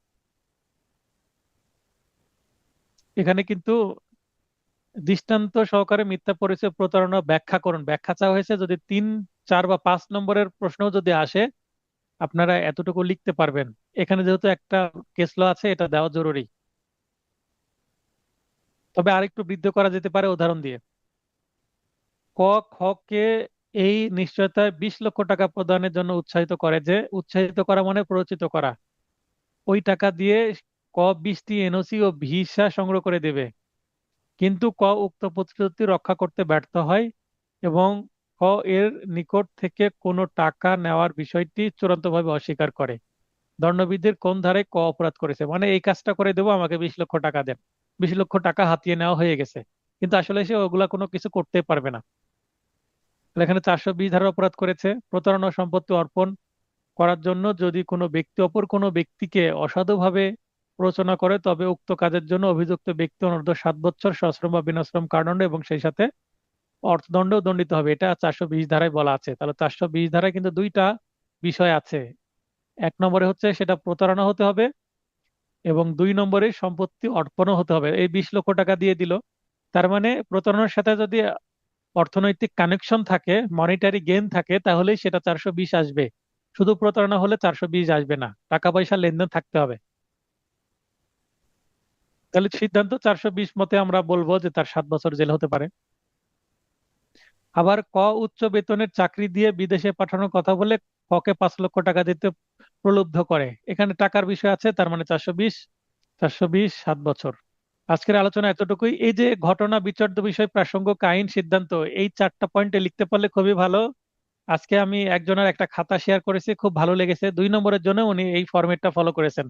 এখানে কিন্তু দৃষ্টান্ত সহকারে মিথ্যা পরিচয় প্রতারণা ব্যাখ্যা করুন, ব্যাখ্যা চাওয়া হয়েছে। যদি 3, 4 বা 5 নম্বরের প্রশ্ন যদি আসে, আপনারা এতটুকু লিখতে পারবেন। এখানে যেহেতু একটা কেস ল আছে, এটা দেওয়া জরুরি। তবে আরেকটু বৃদ্ধি করা যেতে পারে উদাহরণ দিয়ে। ক খ কে এই নিশ্চয়তায় 20 লক্ষ টাকা প্রদানের জন্য উৎসাহিত করে। যে উৎসাহিত করা মানে প্ররোচিত করা। ওই টাকা দিয়ে 20টি NOC ও ভিসা সংগ্রহ করে দেবে, কিন্তু উক্ত প্রতিশ্রুতি রক্ষা করতে ব্যর্থ হয় এবং এর নিকট থেকে কোনো টাকা নেওয়ার বিষয়টি চূড়ান্তভাবে অস্বীকার করে। দণ্ডবিধির কোন ধারায় অপরাধ করেছে, মানে এই কাজটা করে দেবো, আমাকে 20 লক্ষ টাকা দেন। 20 লক্ষ টাকা হাতিয়ে নেওয়া হয়ে গেছে, কিন্তু আসলে সে ওগুলা কোনো কিছু করতে পারবে না। তাহলে এখানে 420 ধারার অপরাধ করেছে। প্রতারণা ও সম্পত্তি অর্পণ করার জন্য যদি কোনো ব্যক্তি অপর কোনো ব্যক্তিকে অসাধুভাবে প্ররোচনা করে, তবে উক্ত কাজের জন্য অভিযুক্ত ব্যক্তি অনূর্ধ্ব 7 বছর সশ্রম বা বিনাশ্রম কারাদণ্ড এবং সেই সাথে অর্থদণ্ডও দণ্ডিত হবে। এটা 420 ধারায় বলা আছে। তাহলে 420 ধারায় কিন্তু দুইটা বিষয় আছে। 1 নম্বরে হচ্ছে সেটা প্রতারণা হতে হবে, এবং 2 নম্বরে সম্পত্তি অর্পণও হতে হবে। এই 20 লক্ষ টাকা দিয়ে দিল, তার মানে প্রতারণার সাথে যদি অর্থনৈতিক কানেকশন থাকে, মনিটারি গেইন থাকে, তাহলেই সেটা 420 আসবে। শুধু প্রতারণা হলে 420 আসবে না, টাকা পয়সা লেনদেন থাকতে হবে। তাহলে সিদ্ধান্ত 420 মতে আমরা বলবো যে তার 7 বছর জেল হতে পারে। আবার উচ্চ বেতনের চাকরি দিয়ে বিদেশে পাঠানোর কথা বলে কে 5 লক্ষ টাকা দিতে প্রলুব্ধ করে। এখানে টাকার বিষয় আছে, তার মানে 420 7 বছর। আজকের আলোচনা এতটুকুই। এই যে ঘটনা, বিচার্য বিষয়, প্রাসঙ্গিক আইন, সিদ্ধান্ত, এই 4টা পয়েন্টে লিখতে পারলে খুবই ভালো। আজকে আমি একজনের একটা খাতা শেয়ার করেছি, খুব ভালো লেগেছে। 2 নম্বরের জন্য উনি এই ফরম্যাটটা ফলো করেছেন।